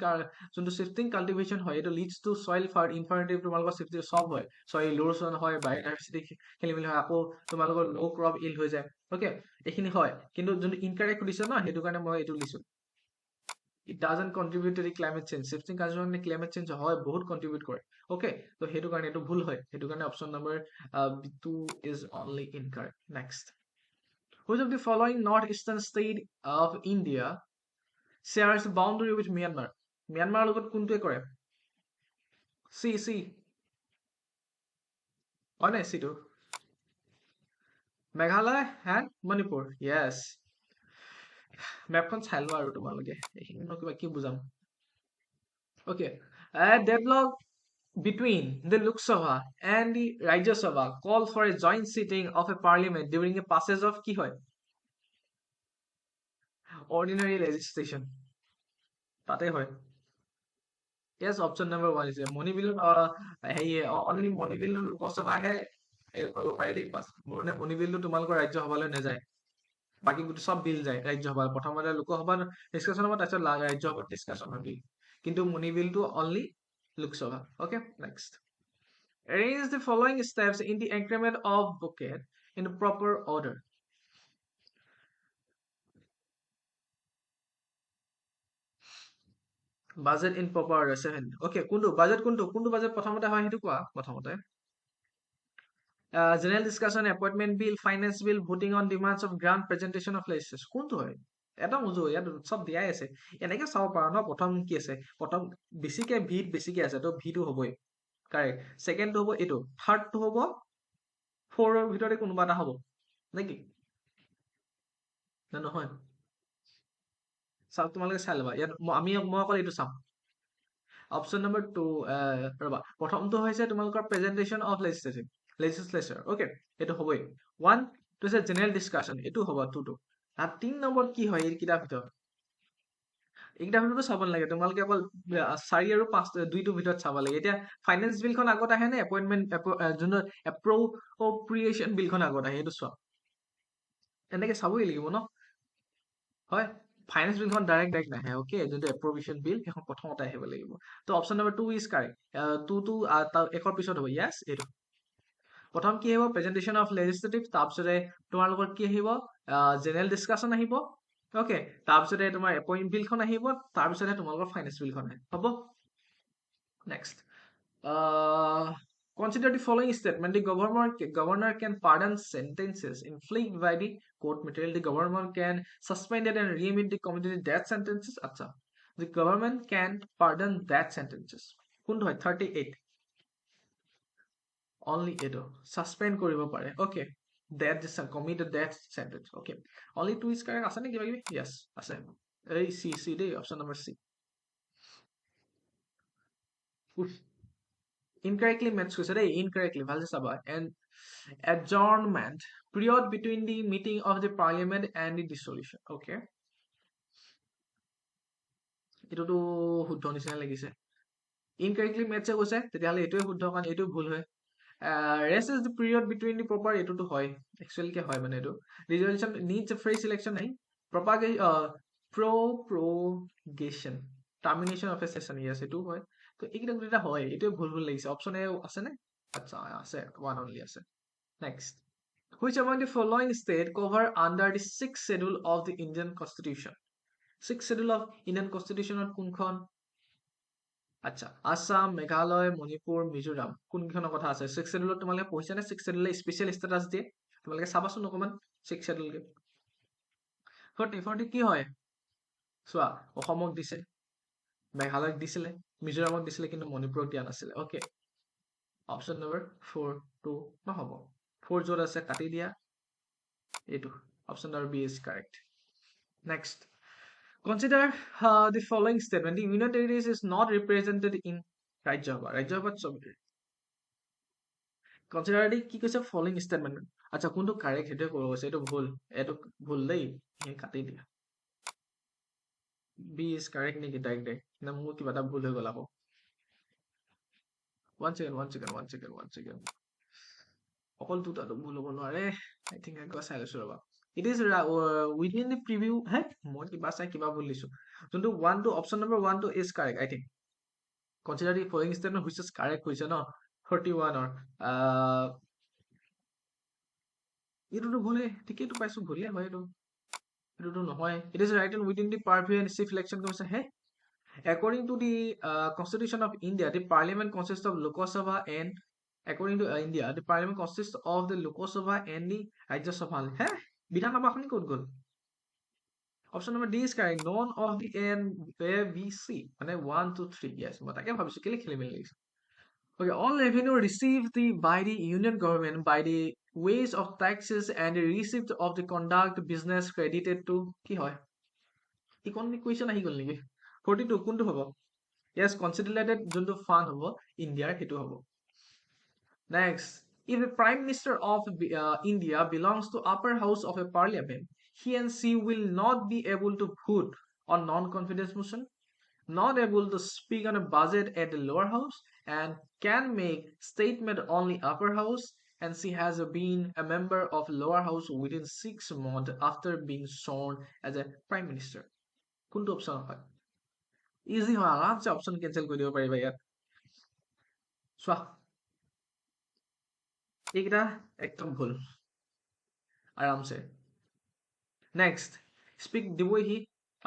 যোনটো shifting cultivation হয় এইটো leads to soil infertility তোমালোকৰ shifting সব হয় soil erosion হয় biodiversity খেলিমেলি হয় আকৌ তোমালোকৰ low crop yield হৈ যায় okay এইখিনি হয় কিন্তু যোনটো ইনকাৰেক্ট কৰিছে না সেইটো কাৰণে মই এইটো লিছো it doesn't contribute to the climate change shifting cultivation climate change হয় বহুত contribute কৰে okay তো সেইটো কাৰণে এইটো ভুল হয় সেইটো কাৰণে option number B2 is only incorrect next which of the following northeastern state of India shares boundary with Myanmar Myanmar লগত কোনটোৱে কৰে C হয় নাই C টো মেঘালয় and Manipur yes মেপখন চাই লোৱা আৰু তোমালোকে এইখিনি কিবা কি বুজাম okay deadlock between the Lok Sabha and the Rajya Sabha call for a joint sitting of a parliament during a passage of কি হয় ordinary legislation তাতে হয় yes option number 1 is money bill only মনি বিল লোকসভাহে কৰিব পাৰে দেই পাছ মনি বিলটো তোমালোকৰ ৰাজ্য সভালৈ নাযায় বাকি গোটেই সব বিল যায় ৰাজ্য সভাত প্ৰথমতে লোকসভাত ডিসকাশন হ'ব তাৰপিছত ৰাজ্য সভাত ডিসকাশন হ'ব কিন্তু মনি বিলটো only Lok Sabha okay next arrange the following steps in the increment of bucket in proper order budget in proper order 7 okay কোনটো বাজেট প্ৰথমতে হয় সেইটো কোৱা প্ৰথমতে general discussion appointment bill finance bill voting on demands of grant presentation of legislation কোনটো হয় এটা বুজো ইয়াত চব দিয়াই আছে এনেকে চাব পাৰা ন প্ৰথম কি আছে প্ৰথম বেছিকে আছে তো ভিটো হ'বই কাৰেক্ট ছেকেণ্ডটো হ'ব এইটো থাৰ্ডটো হ'ব ফ'ৰৰ ভিতৰতে কোনোবা এটা হ'ব নেকি না নহয় চাওক তোমালোকে চাই ল'বা ইয়াত মই অকল এইটো চাম অপশ্যন নম্বৰ টু ৰ'বা প্ৰথমটো হৈছে তোমালোকৰ প্ৰেজেন্টেশ্যন অফ লেজিসলেচাৰ অ'কে এইটো হ'বই ওৱান টো হৈছে জেনেৰেল ডিছকাশ্যন এইটো হ'ব টুটো আৰু 3 নম্বৰ কি হয় এইকেইটাৰ ভিতৰত এইকেইটাৰ ভিতৰতো চাব নালাগে তোমালোকে অকল 4 আৰু 5 দুইটোৰ ভিতৰত চাব লাগে এতিয়া ফাইনেন্স বিলখন আগত আহে নে এপইণ্টমেণ্ট যোনটো এপ্ৰপ্ৰিয়েশ্যন বিলখন আগত আহে সেইটো চোৱা এনেকে চাবই লাগিব ন হয় ফাইনেন্স বিলখন ডাইৰেক্ট নাহে অ'কে যোনটো এপ্ৰভিশ্যন বিল সেইখন প্ৰথমতে আহিব লাগিব তো option number two is correct টুটো একৰ পিছত হ'ব য়েছ এইটো প্ৰথম কি আহিব প্ৰেজেন্টেশ্যন অফ লেজিসলেটিভ তাৰপিছতে তোমালোকৰ কি আহিব জেনেৰেল ডিছকাশ্যন আহিব অ'কে তাৰপিছতে তোমাৰ এপইণ্ট বিলখন আহিব তাৰপিছতে তোমালোকৰ ফাইনেন্স বিলখন আহিব হ'ব next consider the following statement. The governor can pardon sentences inflicted by the court material. The government can suspend it and reimage the community death sentences. Acha. The government can pardon death sentences. কোনটো হয় 38 only এইটো suspend কৰিব পাৰে okay death commit a death sentence okay only two is correct আছে নে কিবা কিবি yes আছে এই C দেই option number C incorrectly match কৈছে দেই incorrectly ভালছে চাবা and adjournment period between the meeting of the parliament and the dissolution okay এটোটো শুদ্ধ নিচিনা লাগিছে incorrectly match কৈছে তেতিয়াহলে এটোই শুদ্ধ কাৰণ এটো ভুল হয় rest is the period between the proper এটোটো হয় actually কে হয় মানে এটো resolution needs a free selection নাই propagation termination of a session yes এটো হয় তো এইকেইটা দুটা হয় এটোই ভুল লাগিছে অপচন এ আছে নে আচ্ছা আছে one only আছে next which among the following state cover under the sixth schedule of the Indian Constitution sixth schedule of Indian Constitution কোনখন আচ্ছা আসাম মেঘালয় মণিপুৰ মিজোৰাম কোনখনৰ কথা আছে sixth schedule তোমালোকে পঢ়িছা নে sixth schedule স্পেশাল ষ্টেটাস দিয়ে তোমালোকে চাবাচোন অকমান sixth schedule কে 40 কি হয় চোৱা অসমক দিছে মেঘালয়ক দিছিলে মিজোৰামক দিছিলে কিন্তু মণিপুৰক দিয়া নাছিলে ওকে অপশ্যন নম্বৰ 4 2 নহব 4 য'ত আছে কাটি দিয়া এইটো option number B is correct next consider the following statement the union territories is not represented in ৰাজ্যসভাত চব consider the কি কৈছে following statement আচ্ছা কোনটো কাৰেক্ট হেটো কৰিব কৈছে এইটো ভুল দেই এই কাটি দিয়া বি ইজ কাৰেক্ট নেকি ডাইৰেক্ট না মোৰ কিবা এটা ভুল হৈ গ'ল আকৌ one second অকল দুটাটো ভুল হ'ব নোৱাৰে I think একবাৰ চাই লৈছো ৰবা it is within the preview হে মই কিবা চাই কিবা ভুল দিছো যোনটো 1 টো অপশ্যন নম্বৰ 1 টো is correct I think consider the following statement which is correct হৈছে ন 31 ৰ এইটোতো ভুলে ঠিকেইটো পাইছো ভুলে হয় এইটোতো নহয় it is written within the purview and chief election কৈছে হে according to the constitution of India the parliament consists of Lok Sabha and according to India the parliament consists of the Lok Sabha and the Rajya Sabha হে বিধান সভাখন ক'ত গ'ল option number D is correct none of the A B C মানে 1 2 3 yes মই তাকে ভাবিছো কেলে খেলি মেলি লাগিছে okay all revenue received by the union government by the ways of taxes and the receipt of the conduct business credited to কি হয় economic question আহি গ'ল নেকি 42 কোনটো হ'ব yes consolidated যোনটো ফান্ড হ'ব ইণ্ডিয়াৰ সেইটো হ'ব next if the prime minister of India belongs to upper house of a parliament he and she will not be able to vote on non-confidence motion not able to speak on a budget at the lower house and can make statement only upper house and she has been a member of lower house within 6 months after being sworn as a prime minister কোনটো অপশ্যন হয় ইজি হয় আৰামছে অপশ্যন কেনচেল কৰি দিব পাৰিবা ইয়াত চোৱা এইকেইটা একদম ভুল আৰামছে নেক্সট স্পিক দিবই সি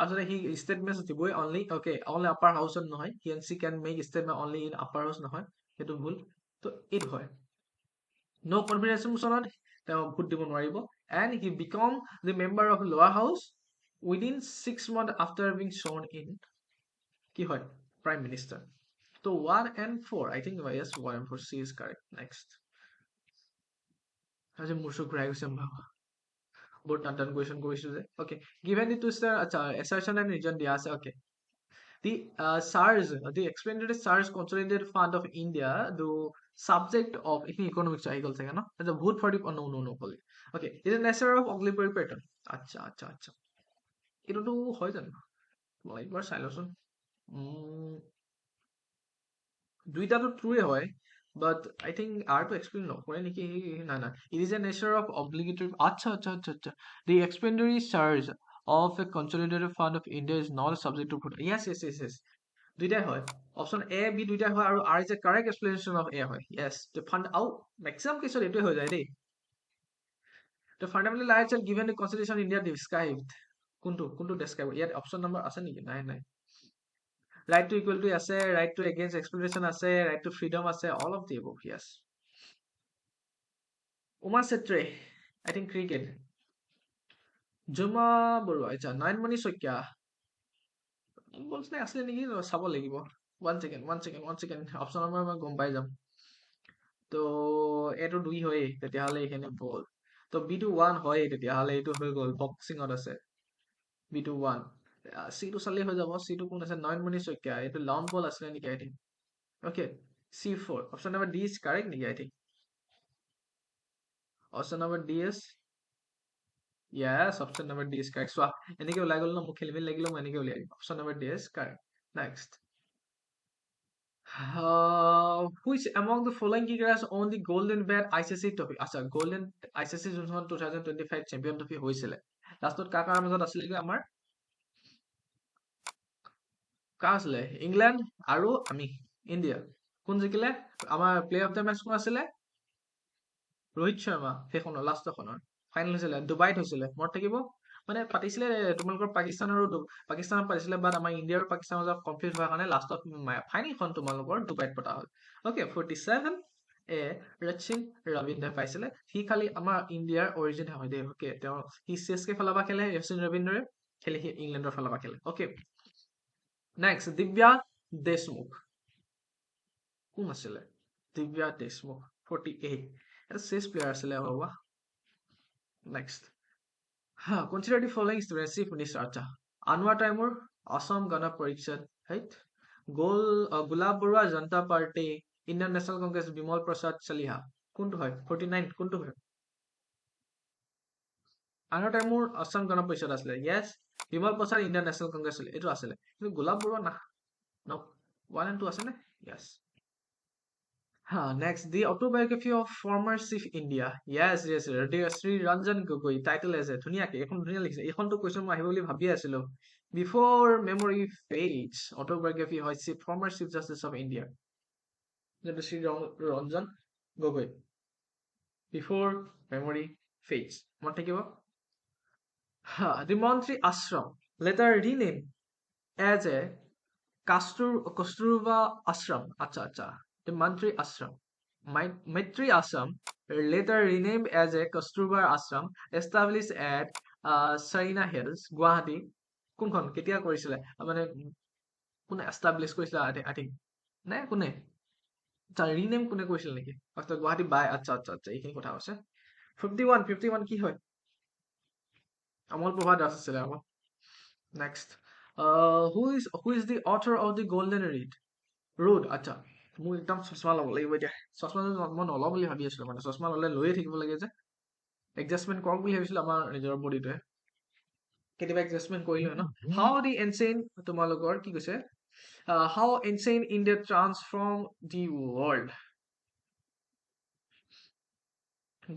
আসলে he statements দিবই only okay only upper house নহয় he and she can make statement only in upper house নহয় সেইটো ভুল তো এইটো হয় no confidence motionত তেওঁ ভোট দিব নোৱাৰিব and he become the member of lower house within 6 months after being sworn in কি হয় prime minister so 1 and 4 I think yes 1 and 4 C is correct next আজি মোৰ চুক ঘূৰাই গৈছে বহুত টান কুৱেশ্যন কৰিছো যে okay given the two-star আচ্ছা assertion and reason দিয়া আছে okay the SARS, the Expanded SARS Consolidated Fund of India, the subject of economic cycle, no? The vote for the no, okay. Is a nature of auxiliary pattern. Acha. It do hoisan. Like what siloson? দুইটাতো ট্ৰুৱে হয় but I think R to explain নকৰে নেকি না it is a nature of obligatory আচ্ছা the expenditures charge of a consolidated fund of India is not subject to vote yes দুইটাই হয় অপশন A B দুইটাই হয় আৰু R is a correct explanation of A হয় yes the fund out maximum কেছত এইটোৱে হৈ যায় দেই the fundamental rights are given the constitution India described কোনটো describe ইয়াত অপশন নম্বৰ আছে নেকি নাই right to equality আছে right to against exploitation আছে right to freedom আছে all of the above yes Uma Setre I think cricket Juma Borua আচ্ছা নয়নমণি শইকীয়া বলছিলে আসলে নেকি চাব লাগিব one second অপশন নম্বৰ মই গম পাই যাম তো এটো 2 হয় তেতিয়াহলে এখানে বল তো বি টু 1 হয় তেতিয়াহলে এইটো হৈ গল বক্সিংত আছে বি টু 1 সি টু চালে হৈ যাব সি টু কোন আছে নয়নমণি শইকীয়া এইটো লং বল আছে নেকি আই think Okay, C4. Option number D is correct, I think. Option number D is yes. Option number D is correct. So, এনেকে ওলাই গ'ল ন মোক খেলিমেলি লাগিলে মই এনেকে উলিয়াই দিম Option number D is correct. Next. Which among the following cricketers won the Golden Bat ICC trophy? আচ্ছা Golden ICC যোনখন 2025 চেম্পিয়ন ট্ৰফি হৈছিলে লাষ্টত কাৰ মাজত আছিলে আমাৰ কাৰ আছিলে ইংলেণ্ড আৰু আমি ইণ্ডিয়া কোন জিকিলে আমাৰ প্লে অফ দ্য মেচ কোন আছিলে ৰোহিত শৰ্মা সেইখনৰ লাষ্টখনৰ ফাইনেল হৈছিলে ডুবাইত হৈছিলে মনত থাকিব মানে পাতিছিলে তোমালোকৰ পাকিস্তান আৰু পাকিস্তানত পাতিছিলে বাট আমাৰ ইণ্ডিয়া আৰু পাকিস্তানৰ মাজত কনফ্লিক্ট হোৱাৰ কাৰণে লাষ্টত ফাইনেলখন তোমালোকৰ ডুবাইত পতা হ'ল অ'কে 47 এ ৰচিন ৰবীন্দ্ৰই পাইছিলে সি খালি আমাৰ ইণ্ডিয়াৰ অৰিজিন হয় দেই অ'কে তেওঁ সি চিএছকে ফালৰ পৰা খেলে ৰচিন ৰবীন্দ্ৰই খেলি সি ইংলেণ্ডৰ ফালৰ পৰা খেলে অ'কে নেক্সট দিব্যা দেশমুখ কোন আছিলে দিব্যা দেশমুখ 48 এটা চেছ প্লেয়াৰ আছিলে বাবা Next. Consider the following students chief minister. Acha. Anwar Taimur, Assam Gana Parishad, right? Gulab Burwa Janta Party, Indian National Congress, Bimal Prasad Saliha. Kuntu hai? 49. Kuntu hai? Anwar Taimur, Assam Gana Parishad asle. Yes. Bimal Prasad, Indian National Congress. Itu asle. Itu Gulab Burwa nah. No. 1 and 2 asle. Yes. Next, the autobiography of former Chief India. Yes. Sri Ranjan Gogoi. Title আছে ধুনীয়াকে এখন ধুনীয়া লিখিছে এইখনটো কোৱেশ্চন মই আহিব বুলি ভাবি আছিলো Before memory fades autobiography হয় former Chief Justice of India যেটা Shri Ranjan Gogoi Before memory fades মনত থাকিব The Mantri Ashram later renamed as a Kasturba Ashram acha The Mantri Ashram Maitri Ashram, later renamed as a Kasturba Ashram, established at Sarina Hills, Guwahati. কোনখন কেতিয়া কৰিছিলে মানে কোনে এস্টাবলিশ কৰিছিলে আই থিংক নে কোনে ৰিনেম কোনে কৰিছিল নেকি গুৱাহাটী বাই আচ্ছা এইখিনি কথা আছে 51 কি হয় আমল প্ৰভাত দাস আছিলে আমল next who is the author of the golden road আচ্ছা মোৰ একদম চশমা ল'ব লাগিব এতিয়া চশমাটো মই নলওঁ বুলি ভাবি আছিলো মানে চশমা ল'লে লৈয়ে থাকিব লাগে যে এডজাষ্টমেণ্ট কৰক বুলি ভাবিছিলো আমাৰ নিজৰ বডিটোৱে কেতিয়াবা এডজাষ্টমেণ্ট কৰিলো ন হাউ দি এনচেইন তোমালোকৰ কি কৈছে how ancient India transformed the world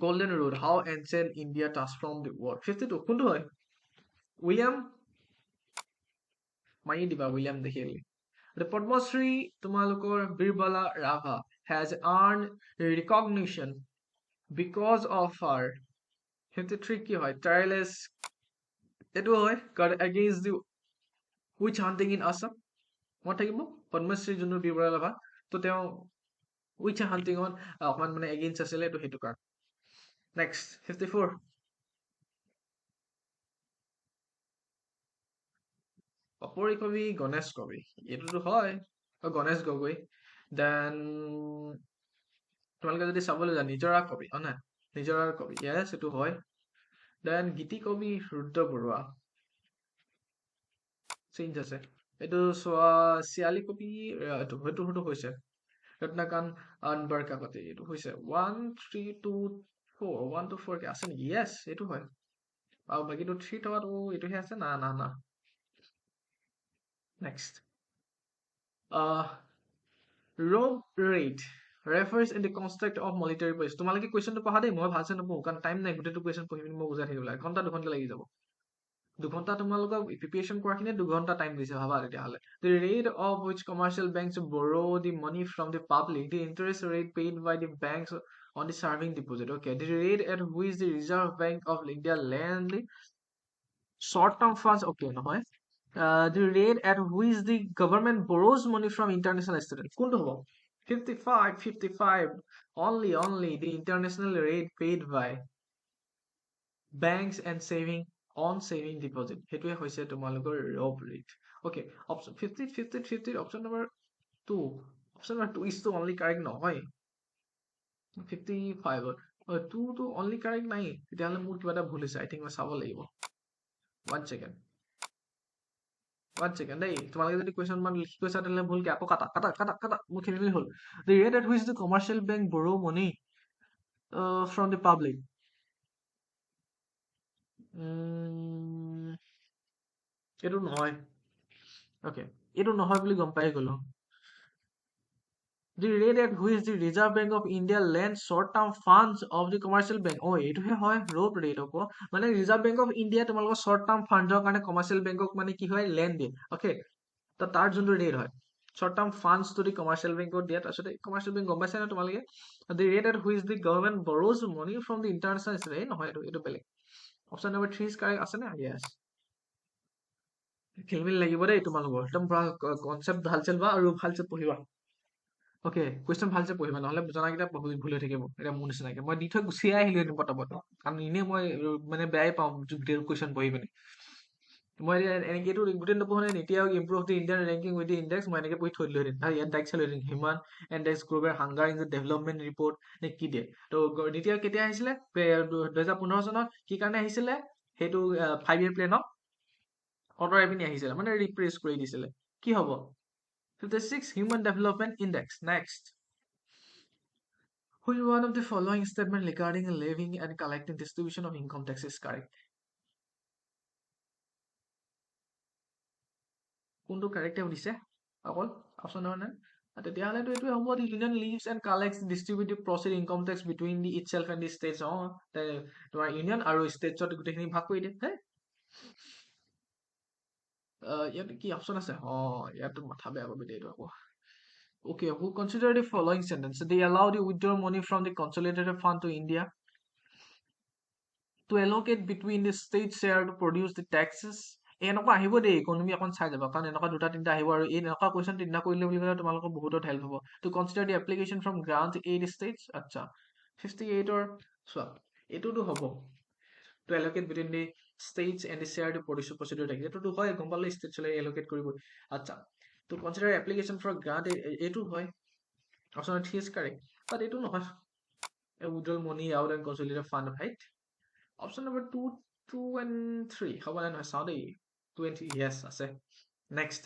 golden road how ancient India transformed the world 52 কোনটো হয় উইলিয়াম মাৰি দিবা উইলিয়াম দেখিলে The Padma Shri তোমালোকৰ Birbala Rava has earned recognition because of her 53 কি হয় tireless এটো হয় against the Which hunting in Assam? মই থাকিব পদ্মশ্ৰী যোনটো বীৰ বৰা লাভা তো তেওঁ which hunting on অকমান মানে against আছিলে তো সেইটো কাৰণ next 54 অপৰি কবি গণেশ কবি এইটোতো হয় গণেশ গগৈ দেন তোমালোকে যদি চাবলৈ যোৱা নিজৰা কবি নাই নিজৰাৰ কবি য়েছ এইটো হয় দেন গীতি কবি ৰুদ্ৰ বৰুৱা চেঞ্জ আছে এইটো চোৱা চিয়ালি কবি সেইটো হৈছে ৰত্নাকান্ত আনবাৰ কাকতি এইটো হৈছে 1 3 2 4 1 2 4 কে আছে নেকি য়েছ এইটো হয় আৰু বাকীটো 3 টকাটো এইটোহে আছে না না না next rope rate refers in the construct of military police তোমালোকে কুৱেশ্যনটো পঢ়া দেই মই ভালছে নপঢ়ো কাৰণ টাইম নাই গোটেইটো কুৱেশ্যন পঢ়ি পিনি মই বুজাই থাকিব লাগে ঘণ্টা দুঘণ্টা লাগি যাব দুঘণ্টা তোমালোকক প্ৰিপেৰেশ্যন কৰাখিনিয়ে দুঘণ্টা টাইম দিছে ভাবা তেতিয়াহ'লে the rate of which commercial banks borrow the money from the public the interest rate paid by the banks on the serving deposit okay the rate at which the reserve bank of India lend short term funds okay নহয় the rate at which the government borrows money from international students কোনটো হ'ব 55 only the international rate paid by banks and saving deposit সেইটোৱে হৈছে তোমালোকৰ rope rate okay option 50 option number 2 option number 2 is to only correct নহয় 55 2 to only correct নাই তেতিয়াহ'লে মোৰ কিবা এটা ভুল হৈছে I think মই চাব লাগিব 1 second দেই তোমালোকে যদি কুৱেশ্যন মান লিখি কৈছা তেতিয়াহ'লে ভুলকে আকৌ কাটা মোৰ খেলি হ'ল the rate at which the commercial bank borrow money from the public এইটো নহয় okay এইটো নহয় বুলি গম পাই গ'লো the rate at which the Reserve Bank of India lends short-term funds of the commercial bank এইটোহে হয় rope rate হ'ব মানে Reserve Bank of India তোমালোকৰ short-term fundsৰ কাৰণে commercial bankক মানে কি হয় lend দিয়ে okay তো তাৰ যোনটো rate হয় short-term funds যদি commercial bankত দিয়ে তাৰপিছতে commercial bank গম পাইছে ন তোমালোকে the rate at which the government borrows money from the international নহয় এইটো বেলেগ option number 3 is correct আছে না yes খেলমেলি লাগিব দেই তোমালোকৰ একদম পুৰা কনচেপ্ট ভাল চেলবা আৰু ভালছে পঢ়িবা অকে কুৱেশ্যন ভালছে পঢ়িবা নহ'লে জনাকেইটা ভুল হৈ থাকিব এতিয়া মোৰ নিচিনাকে মই দি থৈ গুচিয়ে আহিলো এইটো পটাপট কাৰণ এনেই মই মানে বেয়াই পাওঁ কুৱেশ্যন পঢ়ি পিনি মই এনেকে এইটো গোটেই নপঢ়ো নে এতিয়া improve the Indian ranking with the index মই এনেকে পঢ়ি থৈ দিলো হেঁতেন আৰু ইয়াত ডাইৰেক্ট চালো হেঁতেন human index global hunger in the development report নে কি দিয়ে তো দ্বিতীয় কেতিয়া আহিছিলে 2015 চনত কি কাৰণে আহিছিলে সেইটো 5 year প্লেনত অঁতৰাই পিনি আহিছিলে মানে ৰিপ্লেচ কৰি দিছিলে কি হ'ব 56 Human Development Index next which one of the following statement regarding levying and collecting distribution of income tax is correct কোনটো কাৰেক্টে সুধিছে অকল অপশ্যন নহয় নে তেতিয়াহ'লেতো এইটোৱে হ'ব the union leaves and collects distributive proceed income tax between the itself and the states তোমাৰ ইউনিয়ন আৰু ষ্টেটছত গোটেইখিনি ভাগ কৰি দিয়ে হে ইয়াত কি অপশ্যন আছে ইয়াতো মাথা বেয়া কৰিব দিয়ে এইটো আকৌ okay who consider the following sentence they allow the withdraw money from the consolidated fund to India to allocate between the state share to produce the taxes এনেকুৱা আহিব দেই ইকনমি এখন চাই যাবা কাৰণ এনেকুৱা দুটা তিনিটা আহিব আৰু এই এনেকুৱা কুৱেশ্যন তিনিটা কৰিলে বুলি ক'লে তোমালোকৰ বহুতত হেল্প হ'ব to consider the application from grant aid states আচ্ছা 58 চোৱা এইটোতো হ'ব to allocate between the states and the share to produce procedure tax এইটোতো হয় গম পালে ষ্টেট চলে allocate কৰিব আচ্ছা to consider application for grant এইটো হয় option 3 is correct but এইটো নহয় withdraw money out and consolidate fund right option number 2 and 3 how about I saw the 20 yes আছে next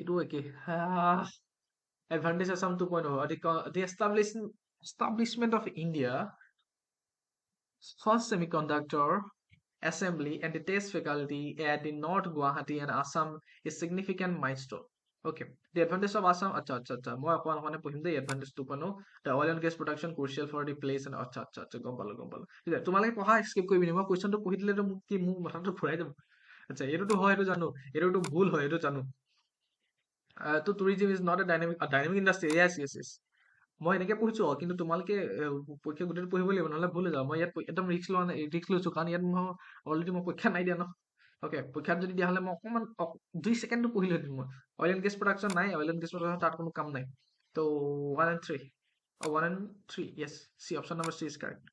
এইটো একে advantage Assam 2.0 the establishment of India first semiconductor assembly and the test faculty at the North Guwahati and Assam is significant milestone okay the advantage of Assam acha মই অকণমান পঢ়িম দেই advantage 2.0 the oil and gas production crucial for the place and acha গম পালো ঠিক আছে তোমালোকে পঢ়া স্কিপ কৰিবি মই কুৱেশ্যনটো পঢ়ি দিলেতো মোক কি মোৰ মাথাটো ফুৰাই যাব আচ্ছা এইটোতো হয় এইটো জানো এইটোতো ভুল হয় এইটো জানো তো tourism is not a dynamic industry yes মই এনেকে পঢ়িছো কিন্তু তোমালোকে পৰীক্ষা গোটেইটো পঢ়িব লাগিব নহ'লে ভুল হৈ যাব মই ইয়াত একদম ৰিস্ক লৈছো কাৰণ ইয়াত মই অলৰেডি মই পৰীক্ষা নাই দিয়া ন ওকে পৰীক্ষাত যদি দিয়া হলে মই অকণমান 2 ছেকেণ্ডটো পঢ়িলো দিম মই অইল এণ্ড গেছ প্ৰডাকশ্যন নাই অইল এণ্ড গেছ প্ৰডাকশ্যন তাত কোনো কাম নাই তো 1 and 3 1 and 3 yes C option number C is correct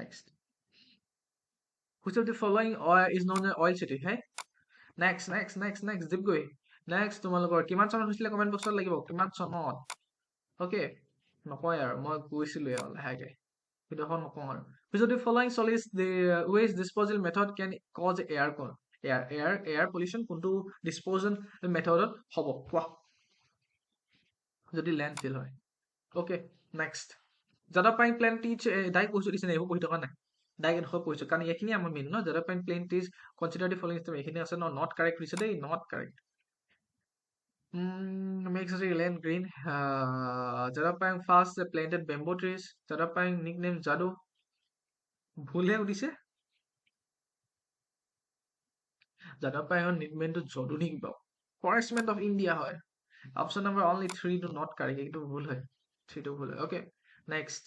next which of the following oil is known as oil city hey next dip গৈ next তোমালোকৰ কিমান চনত হৈছিলে কমেন্ট বক্সত লাগিব কিমান চনত ওকে নকয় আৰু মই কৈছিলো লাহেকে ভিডিঅ'খন নকওঁ আৰু which of the following solid the waste disposal method can cause air pollution কোনটো disposal মেথডত হ'ব কোৱা যদি লেণ্ডফিল হয় ওকে নেক্সট জাদা পাইন প্লেন টিচ ডাই কৈছো দিছে এইবোৰ পঢ়ি থকা নাই ডাই এডোখৰ পঢ়িছো কাৰণ এইখিনি আমাৰ মেইন ন জাদা পাইন প্লেন টিচ কনচিডাৰ দি ফলোইং এইখিনি আছে ন নট কাৰেক্ট দিছে দেই not correct makes the land green. Jarapang fast planted bamboo trees. Jarapang nickname Jadu. ভুলহে উঠিছে Jarapang nickname to Jodu নেকি বাৰু Forestment of India হয় option number only 3 to not correct এইটো ভুল হয় 3 to ভুল হয় okay next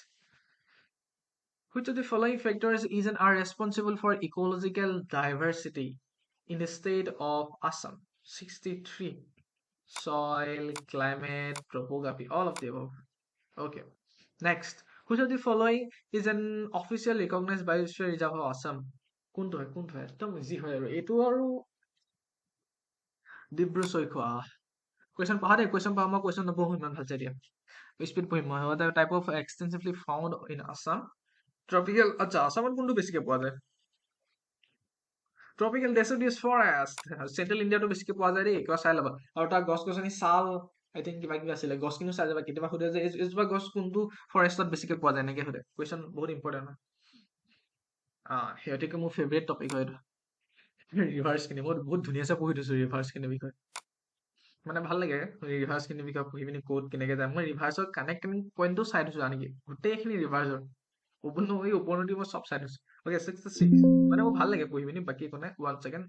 which of the following factors are responsible for ecological diversity in the state of Assam 63 soil, climate, topography, all of the above. Okay. Next, which of the following is an official recognized biosphere reserve of Assam? কোনটো হয় একদম ইজি হয় আৰু এইটো আৰু ডিব্ৰু চৈখোৱা কুৱেশ্যন পঢ়া দেই কুৱেশ্যন পঢ়া মই কুৱেশ্যন নপঢ়ো ইমান ভালছে দিয়া স্পীড পঢ়িম মই what are type of extensively found in Assam tropical আচ্ছা আসামত কোনটো বেছিকে পোৱা যায় ট্ৰপিকেল deciduous forest চেন্ট্ৰেল ইণ্ডিয়াটো বেছিকে পোৱা যায় দেই কিবা চাই ল'বা আৰু তাৰ গছ গছনি ছাল আই থিংক কিবা কিবা আছিলে গছখিনিও চাই যাবা কেতিয়াবা সোধে যে এইজোপা গছ কোনটো ফৰেষ্টত বেছিকে পোৱা যায় এনেকে সোধে কুৱেশ্যন বহুত ইম্পৰ্টেণ্ট হয় সিহঁতিকে মোৰ ফেভৰেট টপিক হয় এইটো ৰিভাৰ্ছখিনি মই বহুত ধুনীয়াছে পঢ়ি থৈছো ৰিভাৰ্ছখিনিৰ বিষয়ে মানে ভাল লাগে ৰিভাৰ্ছখিনিৰ বিষয়ে পঢ়ি পিনি ক'ত কেনেকে যায় মই ৰিভাৰ্ছৰ কানেক্টিং পইণ্টটো চাই থৈছো আনকি গোটেইখিনি ৰিভাৰ্ছৰ উপনদী মই চব চাই থৈছো ওকে 66 মানে মোৰ ভাল লাগে পঢ়ি পিনি বাকী একো নাই 1 ছেকেণ্ড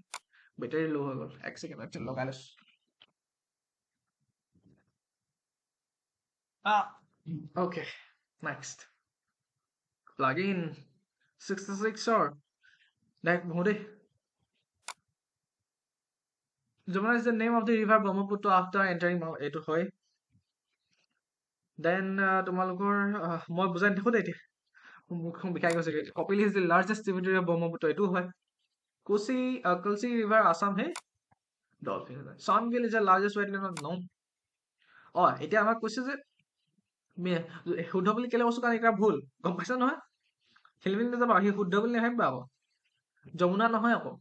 বেটাৰী ল' হৈ গ'ল 1 ছেকেণ্ড লগাই লৈছো okay next plug in 66 like bhore Jamuna is the name of the river Brahmaputra after entering etu hoy then তোমালোকৰ মই বুজাই দেখো দেই মুখখন বিখাই গৈছে Kapil is the largest tributary of Brahmaputra etu hoy Kosi river Assam hai dolphin Sonville is the largest wetland of no এতিয়া আমাক কৈছে যে শুদ্ধ বুলি কেলে কৈছো কাৰণ এটা ভুল গম পাইছা নহয় খেলিমেলি নাযাবা সি শুদ্ধ বুলি নাভাবিবা আকৌ যমুনা নহয় আকৌ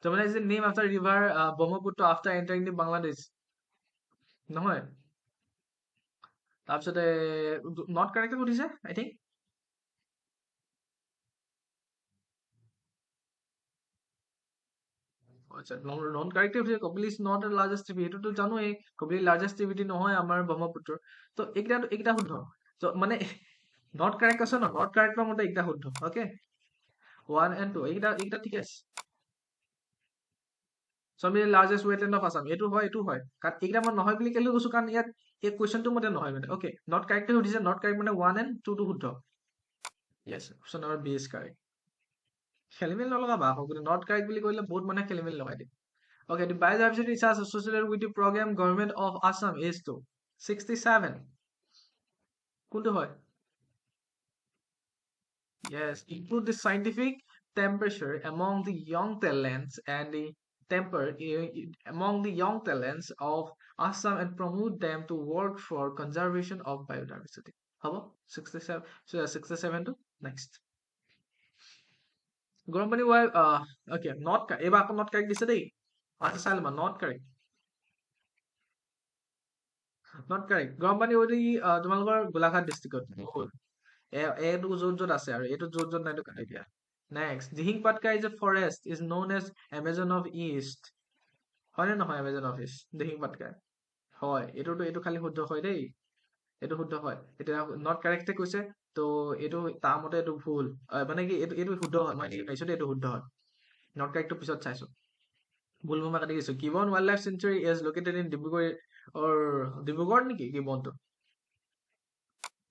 Yamuna is the name after river Brahmaputra after entering the Bangladesh নহয় তাৰপিছতে নট কাৰেক্ট সুধিছে আই থিংক আচ্ছা নন কাৰেক্ট সুধিছে Kopili is not the largest tributary এইটোতো জানোৱেই কপিল লাৰ্জেষ্ট ট্ৰিবিউটি নহয় আমাৰ ব্ৰহ্মপুত্ৰ তো এইকেইটা শুদ্ধ মানে নট কাৰেক্ট আছে ন নট কাৰেক্টৰ মতে এইকেইটা শুদ্ধ অ'কে 1 and 2 এইকেইটা ঠিক আছে Some largest wetland of Assam এইটো হয় কাৰণ এইকেইটা মই নহয় বুলি কেলে কৈছো কাৰণ ইয়াত এই কুৱেশ্যনটো মতে নহয় মানে অ'কে নট কাৰেক্ট সুধিছে নট কাৰেক্ট মানে 1 and 2 টো শুদ্ধ yes option number B is correct খেলিমেলি নলগাবা আকৌ কিন্তু নট কাৰেক্ট বুলি কৰিলে বহুত মানুহে খেলিমেলি লগাই দিয়ে okay the biodiversity research associated with the program government of Assam is to 67 কোনটো হয় yes include the scientific temperature among the young talents and the temper among the young talents of Assam and promote them to work for conservation of biodiversity. How about 67? So 67 to next. গৰম পানী okay not এইবাৰ আকৌ not correct দিছে দেই আচ্ছা চাই ল'বা not correct গৰম পানী তোমালোকৰ গোলাঘাট ডিষ্ট্ৰিক্টত এইটো য'ত আছে আৰু এইটো য'ত নাই এইটো কাটি দিয়া Next, Dihing Patka is a forest, is known as Amazon of East. হয় নে নহয় Amazon of East? Dihing Patka. হয়, এইটো খালি শুদ্ধ হয় দেই। এইটো শুদ্ধ হয়। এতিয়া not correct কৈছে, তো এইটো তাৰ মতে এইটো ভুল। মানে কি এইটো শুদ্ধ হয়। মই পাইছো এইটো শুদ্ধ হয়। Not correct পিছত চাইছো। ভুল মই কাটি দিছো। Gibbon Wildlife Sanctuary is located in Dibrugarh or Dibrugarh নেকি Gibbonটো?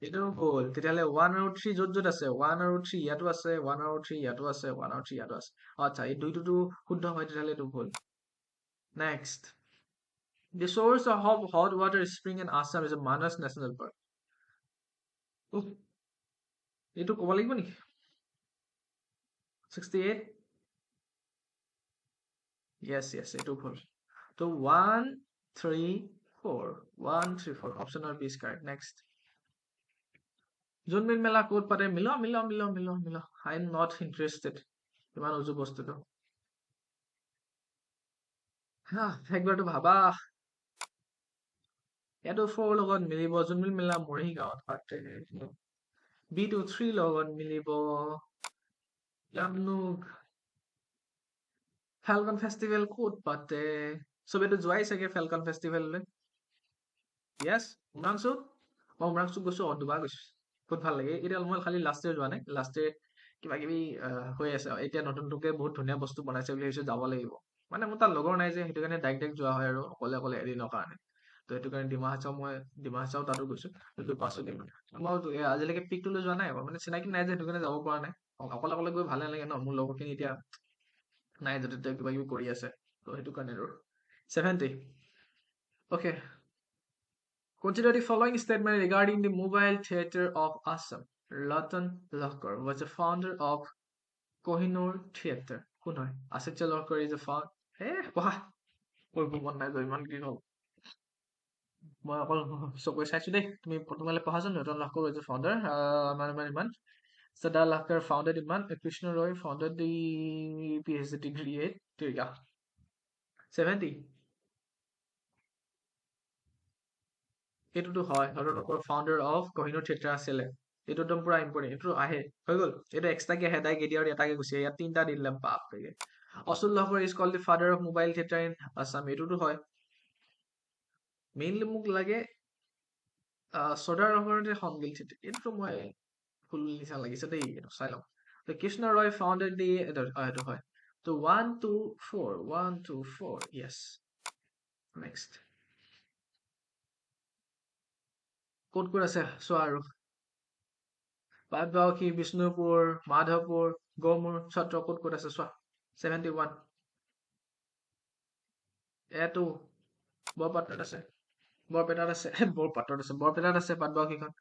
এইটো ভুল। তেতিয়াহ'লে 1 আৰু 3 য'ত য'ত আছে 1 আৰু 3 ইয়াতো আছে, 1 আৰু 3 ইয়াতো আছে, 1 আৰু 3 ইয়াতো আছে। আচ্ছা, এই দুইটোতো শুদ্ধ হয়, তেতিয়াহ'লে এইটো ভুল। Next. The source of hot water spring in Assam is a Manas National Park. উফ, এইটো ক'ব লাগিব নেকি? 68? Yes, yes, এইটো ভুল। তো 1, 3, 4. 1, 3, 4. Option number B is correct. Next. Jonbeel মেলা ক'ত পাতে? মিলো। I am not interested. ইমান উজু বস্তুটো। একবাৰটো ভাবা। ইয়াতো 4 লগত মিলিব। জোনবিল মেলা মৰিগাঁৱত পাতে। B টো 3 লগত মিলিব। জামনুক। ফেলকন ফেষ্টিভেল ক'ত পাতে? চবেতো যোৱাই চাগে ফেলকন ফেষ্টিভেললৈ। য়েছ, উমৰাংচু? মই উমৰাংচুত গৈছো, দুবাৰ গৈছো। বহুত ভাল লাগে। এতিয়া মই খালি লাষ্ট ইয়েৰ যোৱা নাই। লাষ্ট ইয়েৰ কিবা কিবি হৈ আছে। এতিয়া নতুনকে বহুত ধুনীয়া বস্তু বনাইছে বুলি ভাবিছো, যাব লাগিব। মানে মোৰ তাত লগৰ নাই যে, সেইটো কাৰণে ডাইৰেক্ট যোৱা হয় আৰু অকলে অকলে এদিনৰ কাৰণে। তো সেইটো কাৰণে ডিমা হাছাও তাতো গৈছো। সেইটো পাছো দিম। মই আজিলৈকে পিকটোলৈ যোৱা নাই, মানে চিনাকি নাই যে, সেইটো কাৰণে যাব পৰা নাই। অকলে অকলে গৈ ভালে নালাগে ন, মোৰ লগৰখিনি এতিয়া নাই, য'তে ত'তে কিবা কিবি কৰি আছে। তো সেইটো কাৰণে আৰু 70. Okay. Consider the following statement regarding the mobile theatre of Assam. Ratan Lakkar was the founder of Kohinoor Theatre. কোন হয়? Asitya Lakkar is the founder. পঢ়া পঢ়িব মন নাই যে, ইমান কি হ'ল। মই অকল চকুৰে চাইছো দেই, তোমালোকে পঢ়াচোন। Ratan লাহকৰ was the founder. ইমান Sada Lakkar founded Iman. Krishna Roy founded the PhD degree at Tirga. 70. এইটোতো হয়, ফাউণ্ডাৰ অফ কহিনুৰ থিয়েটাৰ আছিলে। এইটো একদম পুৰা ইম্পৰ্টেণ্ট। এইটো আহে, হৈ গ'ল। এইটো এক্সট্ৰাকে আহে, তাইক এডিআৰই এটাকে গুচি ইয়াত 3টা দি দিলে, বাপৰে। Atul Lahkar is cold the father of mobile theatre in Assam. এইটোতো হয়। মেইনলি মোক লাগে চৰ্দাৰ ৰহমানতে সংগীত থিয়েটাৰ। এইটোতো মই ভুল নিচিনা লাগিছে দেই, এইটো চাই লওঁ। কৃষ্ণ ৰয় ফাউণ্ডেড দি, এইটো হয়। তো 1, 2, 4, 1, 2, 4, য়েছ। নেক্সট। ক'ত আছে চোৱা আৰু। পাটবাউসী, বিষ্ণুপুৰ, মাধৱপুৰ, গড়মূৰ, ছত্ৰ ক'ত আছে চোৱা। 71. এইটো বৰপাত্ৰত আছে। বৰপেটাত আছে পাটবাউসীখন।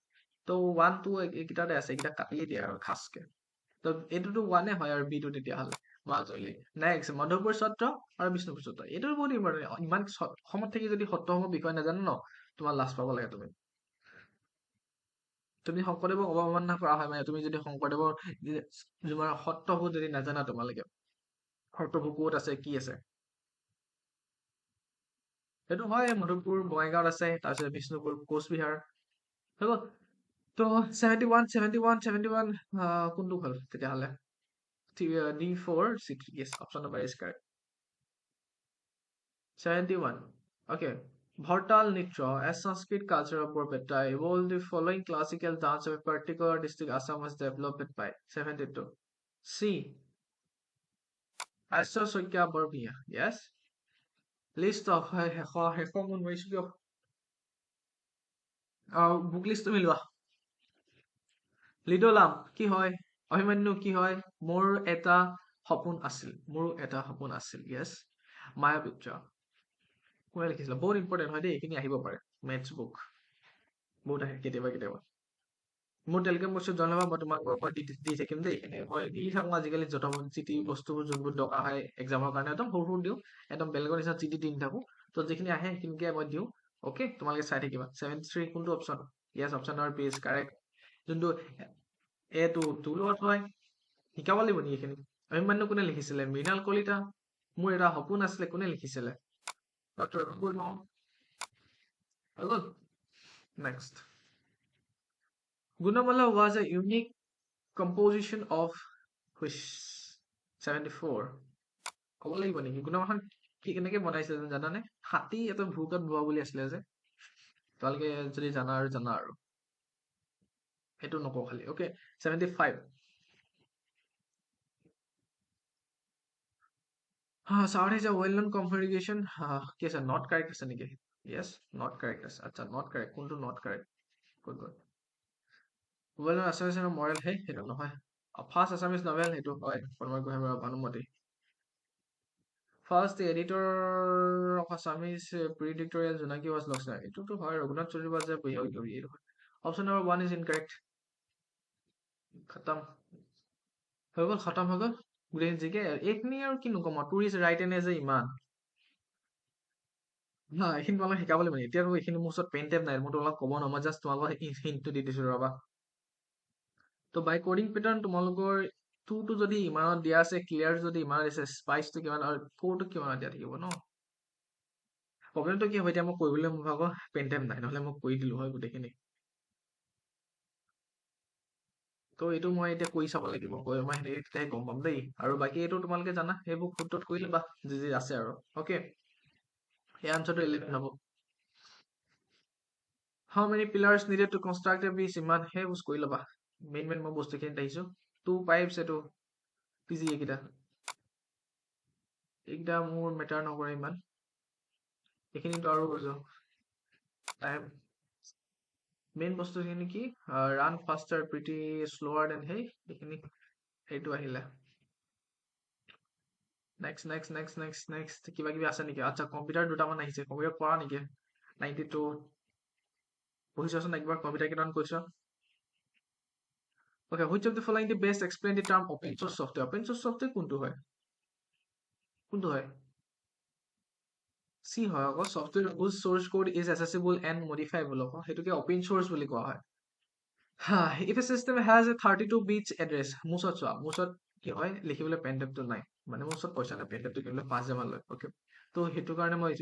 তো 1, 2 এইকেইটাতে আছে, এইকেইটা কাটিয়ে দিয়ে আৰু খাচকে। তো এইটোতো 1 হয় আৰু বিটো তেতিয়াহ'লে মাজুলী। নেক্সট, মাধৱপুৰ সত্ৰ আৰু বিষ্ণুপুৰ সত্ৰ। এইটো বহুত ইম্পৰ্টেণ্ট। ইমান অসমত থাকি যদি সত্ৰসমূহ বিষয় নাজানো ন, তোমাৰ লাজ পাব লাগে তুমি। তুমি শংকৰদেৱক অৱমাননা কৰা হয়, মানে তুমি যদি শংকৰদেৱৰ তোমাৰ সত্ৰবোৰ যদি নাজানা, তোমালোকে সত্ৰবোৰ ক'ত আছে, কি আছে। সেইটো হয়, মধুপুৰ বঙাইগাঁৱত আছে, তাৰপিছত বিষ্ণুপুৰ কোচবিহাৰ, হৈ গ'ল। তো 71, কোনটো হ'ল তেতিয়াহ'লে? D4, 6, yes, option number is correct. 71. Okay. Bhartal Nitya, as Sanskrit culture of Borpetta, evolved the following classical dance of a particular district Assam was developed by. 72. C. Asya Sokya Barbia. Yes. List of শেষ মন মাৰিছো কিয়? বুক লিষ্টটো মিলোৱা। লিডোলাম কি হয়? অভিমন্যু কি হয়? মোৰ এটা সপোন আছিল। য়েছ। মায়াবিত্ৰা কোনে লিখিছিলে? বহুত ইম্পৰ্টেণ্ট হয় দেই, এইখিনি আহিব পাৰে। মেথছ বুক বহুত আহে কেতিয়াবা। মোৰ টেলিগ্ৰাম বস্তু জনাবা, মই তোমাক দি থাকিম দেই। মই দি থাকোঁ আজিকালি যত যি বস্তুবোৰ যোনবোৰ দৰকাৰ হয় এক্সামৰ কাৰণে, একদম সৰু দিওঁ, একদম বেলেগৰ নিচিনা চিঠি দি নাথাকোঁ। তো যিখিনি আহে সেইখিনিকে মই দিওঁ। অ'কে, তোমালোকে চাই থাকিবা। 73 কোনটো option? Yes, option number B is correct. যোনটো এইটো টুলত হয়, শিকাব লাগিব নেকি এইখিনি? অভিমন্যু কোনে লিখিছিলে? মৃণাল কলিতা। মোৰ এটা সপোন আছিলে, কোনে লিখিছিলে? Doctor next. Gunamala was a unique composition of which? 74. ক'ব লাগিব নেকি? গুণমালাখন কেনেকে বনাইছিলে জানানে? হাতী এটা ভূকত বোৱা বুলি আছিলে যে, তোমালোকে যদি জানা আৰু সেইটো নকওঁ খালি। Okay, 75. South is a well-known configuration. কি আছে? Not correct আছে নেকি? Yes, not correct আছে। আচ্ছা, not correct। কোনটো not correct? Good. Well, Assamese and moral, hey, I don't know why. A fast Assamese novel, it will buy for my Banumati. First, the editor of Assamese predictorial Junaki was lost. It took to her, Raghunath Churi was a option number 1 is incorrect. Khatam. However, Khatam Hogan, Green Zige, Ekni or Kinukoma, is right and as a man. না এইখিনি তোমালোকে শিকাবলৈ মানে এতিয়া আৰু এইখিনি মোৰ ওচৰত পেন টেপ নাই মই তোমালোকক ক'ব নোৱাৰো মই জাষ্ট তোমালোকক হিণ্টটো দি দিছো ৰবা তো বাই কোডিং পেটাৰ্ণ তোমালোকৰ 2 টো যদি ইমানত দিয়া আছে ক্লিয়াৰ যদি ইমান আছে স্পাইচটো কিমান আৰু 4 টো কিমানত দিয়া থাকিব ন প্ৰবলেমটো কি হয় এতিয়া মই কৰিবলৈ মোৰ ভাগৰ পেন টেপ নাই নহলে মই কৰি দিলো হয় গোটেইখিনি তো এইটো মই এতিয়া কৰি চাব লাগিব কৈ মই তেতিয়াহে গম পাম দেই আৰু বাকী এইটো তোমালোকে জানা সেইবোৰ ফুটত কৰি ল'বা যি যি আছে আৰু অ'কে এই আনচাৰটো 11 হ'ব How many pillars needed to construct a bridge? ইমান হে বুজ কৰি ল'বা মেইন মই বস্তুখিনিত আহিছো 2 pipes এইটো পিজি এইকেইটা মোৰ মেটাৰ নকৰে ইমান এইখিনিতো আৰু বুজো টাইম মেইন বস্তুখিনি কি ৰান ফাষ্টাৰ প্ৰিটি শ্লোৱাৰ দেন সেই এইখিনি সেইটো আহিলে নেক্সট কিবা কিবি আছে নেকি আচ্ছা কম্পিউটাৰ দুটামান আহিছে কম্পিউটাৰ পৰা নেকি 92 পঢ়িছোৱাচোন একবাৰ কম্পিউটাৰ কেইটামান কৈছো Okay, which of the following the best explain the term open source software? Open source software কোনটো হয়? কোনটো হয়? C হয় আকৌ software whose source code is accessible and modifiable আকৌ সেইটোকে open source বুলি কোৱা হয় if a system has a 32 bits address মোৰ ওচৰত কি হয় লিখিবলৈ পেন টেপটো নাই মানে মোৰ ওচৰত পইচা নাই পেন টেপটো কিনিবলৈ 5000 মান লয় ওকে তো সেইটো কাৰণে মই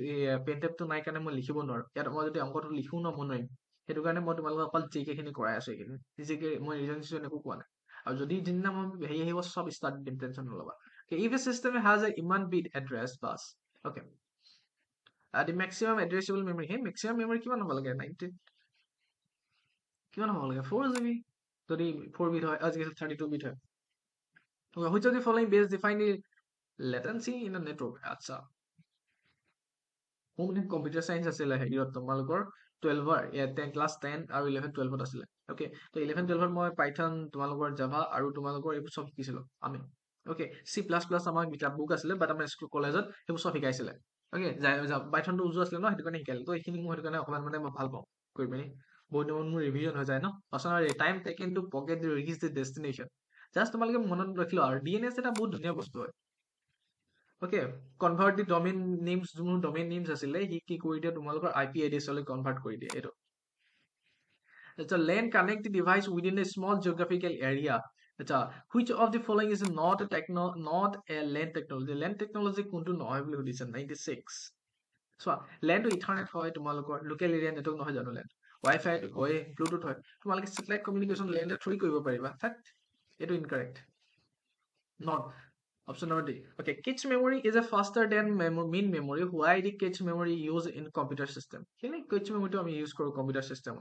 পেন টেপটো নাই কাৰণে মই লিখিব নোৱাৰো ইয়াত মই যদি অংকটো লিখো ন মই নোৱাৰিম সেইটো কাৰণে মই তোমালোকক অকল জিকে খিনি কৰাই আছো এইখিনি জিকে মই ৰিজন একো কোৱা নাই আৰু যদি যিদিনা মই হেৰি আহিব সব ষ্টাৰ্ট দিম tension নল'বা if a system has a ইমান bit address bus okay the maximum addressable memory hey maximum memory কিমান হ'ব লাগে 90 কিমান হ'ব লাগে 4 GB যদি 4 bit হয় আজিকালি 32 bit হয় okay which of the following base define the latency in a network আচ্ছা মোৰ মানে কম্পিউটাৰ সায়েন্স আছিলে হেৰিত তোমালোকৰ 12 ক্লাছ 10 আৰু 11 12 আছিলে ওকে তো 11 12 মই পাইথন তোমালোকৰ জাভা আৰু তোমালোকৰ এইবোৰ সব শিকিছিলো আমি ওকে C++ আমাৰ কিতাপ বুক আছিলে বাট আমাৰ স্কুল কলেজত সেইবোৰ সব শিকাইছিলে ওকে পাইথনটো উজু আছিলে ন সেইটো কাৰণে শিকাইলে তো এইখিনি মই সেইটো কাৰণে অকমান মানে মই ভাল পাওঁ কৰি পিনি বহুত দিন মোৰ ৰিভিজন হৈ যায় ন অচনাৰ time taken to packet reach the destination just তোমালোকে মনত ৰাখিলো আৰু ডিএনএছ এটা বহুত ধুনীয়া বস্তু হয় ওকে কনভাৰ্ট দি ডমেইন নেমছ যোনবোৰ ডমেইন নেমছ আছিলে সি কি কৰি দিয়ে তোমালোকৰ আইপি এড্ৰেছলৈ কনভাৰ্ট কৰি দিয়ে এইটো আচ্ছা LAN connect the device within a small geographical area আচ্ছা which of the following is not a LAN technology LAN technology কোনটো নহয় বুলি সুধিছে 96 চোৱা LAN টো ইথাৰনেট হয় তোমালোকৰ লোকেল এৰিয়া নেটৱৰ্ক নহয় জানো LAN ৱাইফাই হয় ব্লুটুথ হয় তোমালোকে স্যাটেলাইট কমিউনিকেশ্যন LAN থ্ৰু কৰিব পাৰিবা এইটো incorrect not option number D. Okay, cache memory is a faster than mean memory. Why the cache memory used in computer system? Cache memory to use for computer system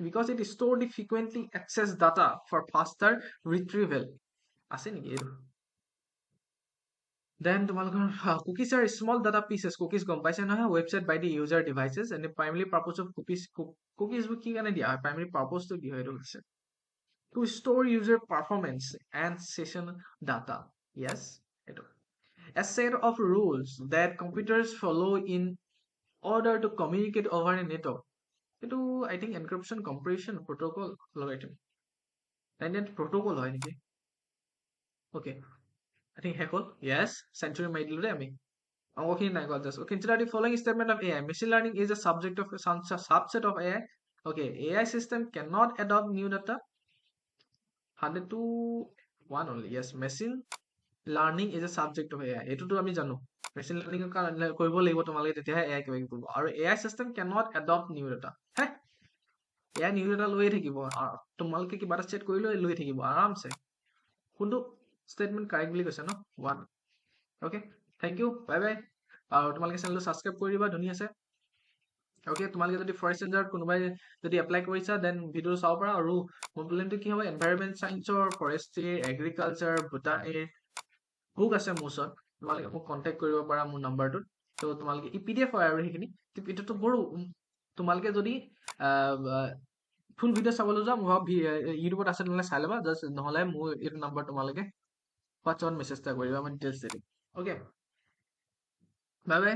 because it store the frequently accessed data for faster retrieval. Then cookies are small data pieces. Cookies compilation website by the user devices and the primary purpose of cookies primary purpose to to store user performance and session data. Yes, a set of rules that computers follow in order to communicate over a network. I think encryption compression protocol logarithm. And then protocol okay. I think heckle. Yes, century might do me. Okay, I got this. Okay, consider the following statement of AI. Machine learning is a subject of a subset of AI. Okay, AI system cannot adopt new data. 100 to 1 only. Yes, machine learning is a subject of AI. এইটোতো আমি জানো machine learning কাৰণে কৰিব লাগিব তোমালোকে তেতিয়াহে AI কিবা কৰিব আৰু AI system cannot adopt new data হে AI new data লৈয়ে থাকিব তোমালোকে কিবা এটা চেট কৰি লৈ থাকিব আৰামছে কোনটো statement correct বুলি কৈছে ন 1 okay thank you bye bye আৰু তোমালোকে চেনেলটো সাবস্ক্ৰাইব কৰি দিবা ধুনীয়া আছে okay তোমালোকে যদি ফৰেষ্ট ৰেঞ্জাৰ কোনোবাই যদি এপ্লাই কৰিছা দেন ভিডিও চাব পাৰা আৰু মোৰ প্লেনটো কি হ'ব এনভাইৰনমেন্ট সায়েন্সৰ ফৰেষ্ট্ৰি এগ্ৰিকালচাৰ বুটানী বুক আছে মোৰ ওচৰত তোমালোকে মোক কন্টেক্ট কৰিব পাৰা মোৰ নাম্বাৰটোত তো তোমালোকে ই পিডিএফ হয় আৰু সেইখিনি এইটোতো বড়ো তোমালোকে যদি ফুল ভিডিঅ' চাবলৈ যোৱা মোৰ ইউটিউবত আছে তেনেহ'লে চাই ল'বা জাষ্ট নহ'লে মোৰ এইটো নাম্বাৰ তোমালোকে হোৱাটছএপত মেছেজ এটা কৰিবা মই ডিটেইলছ দি দিম অ'কে বাই বাই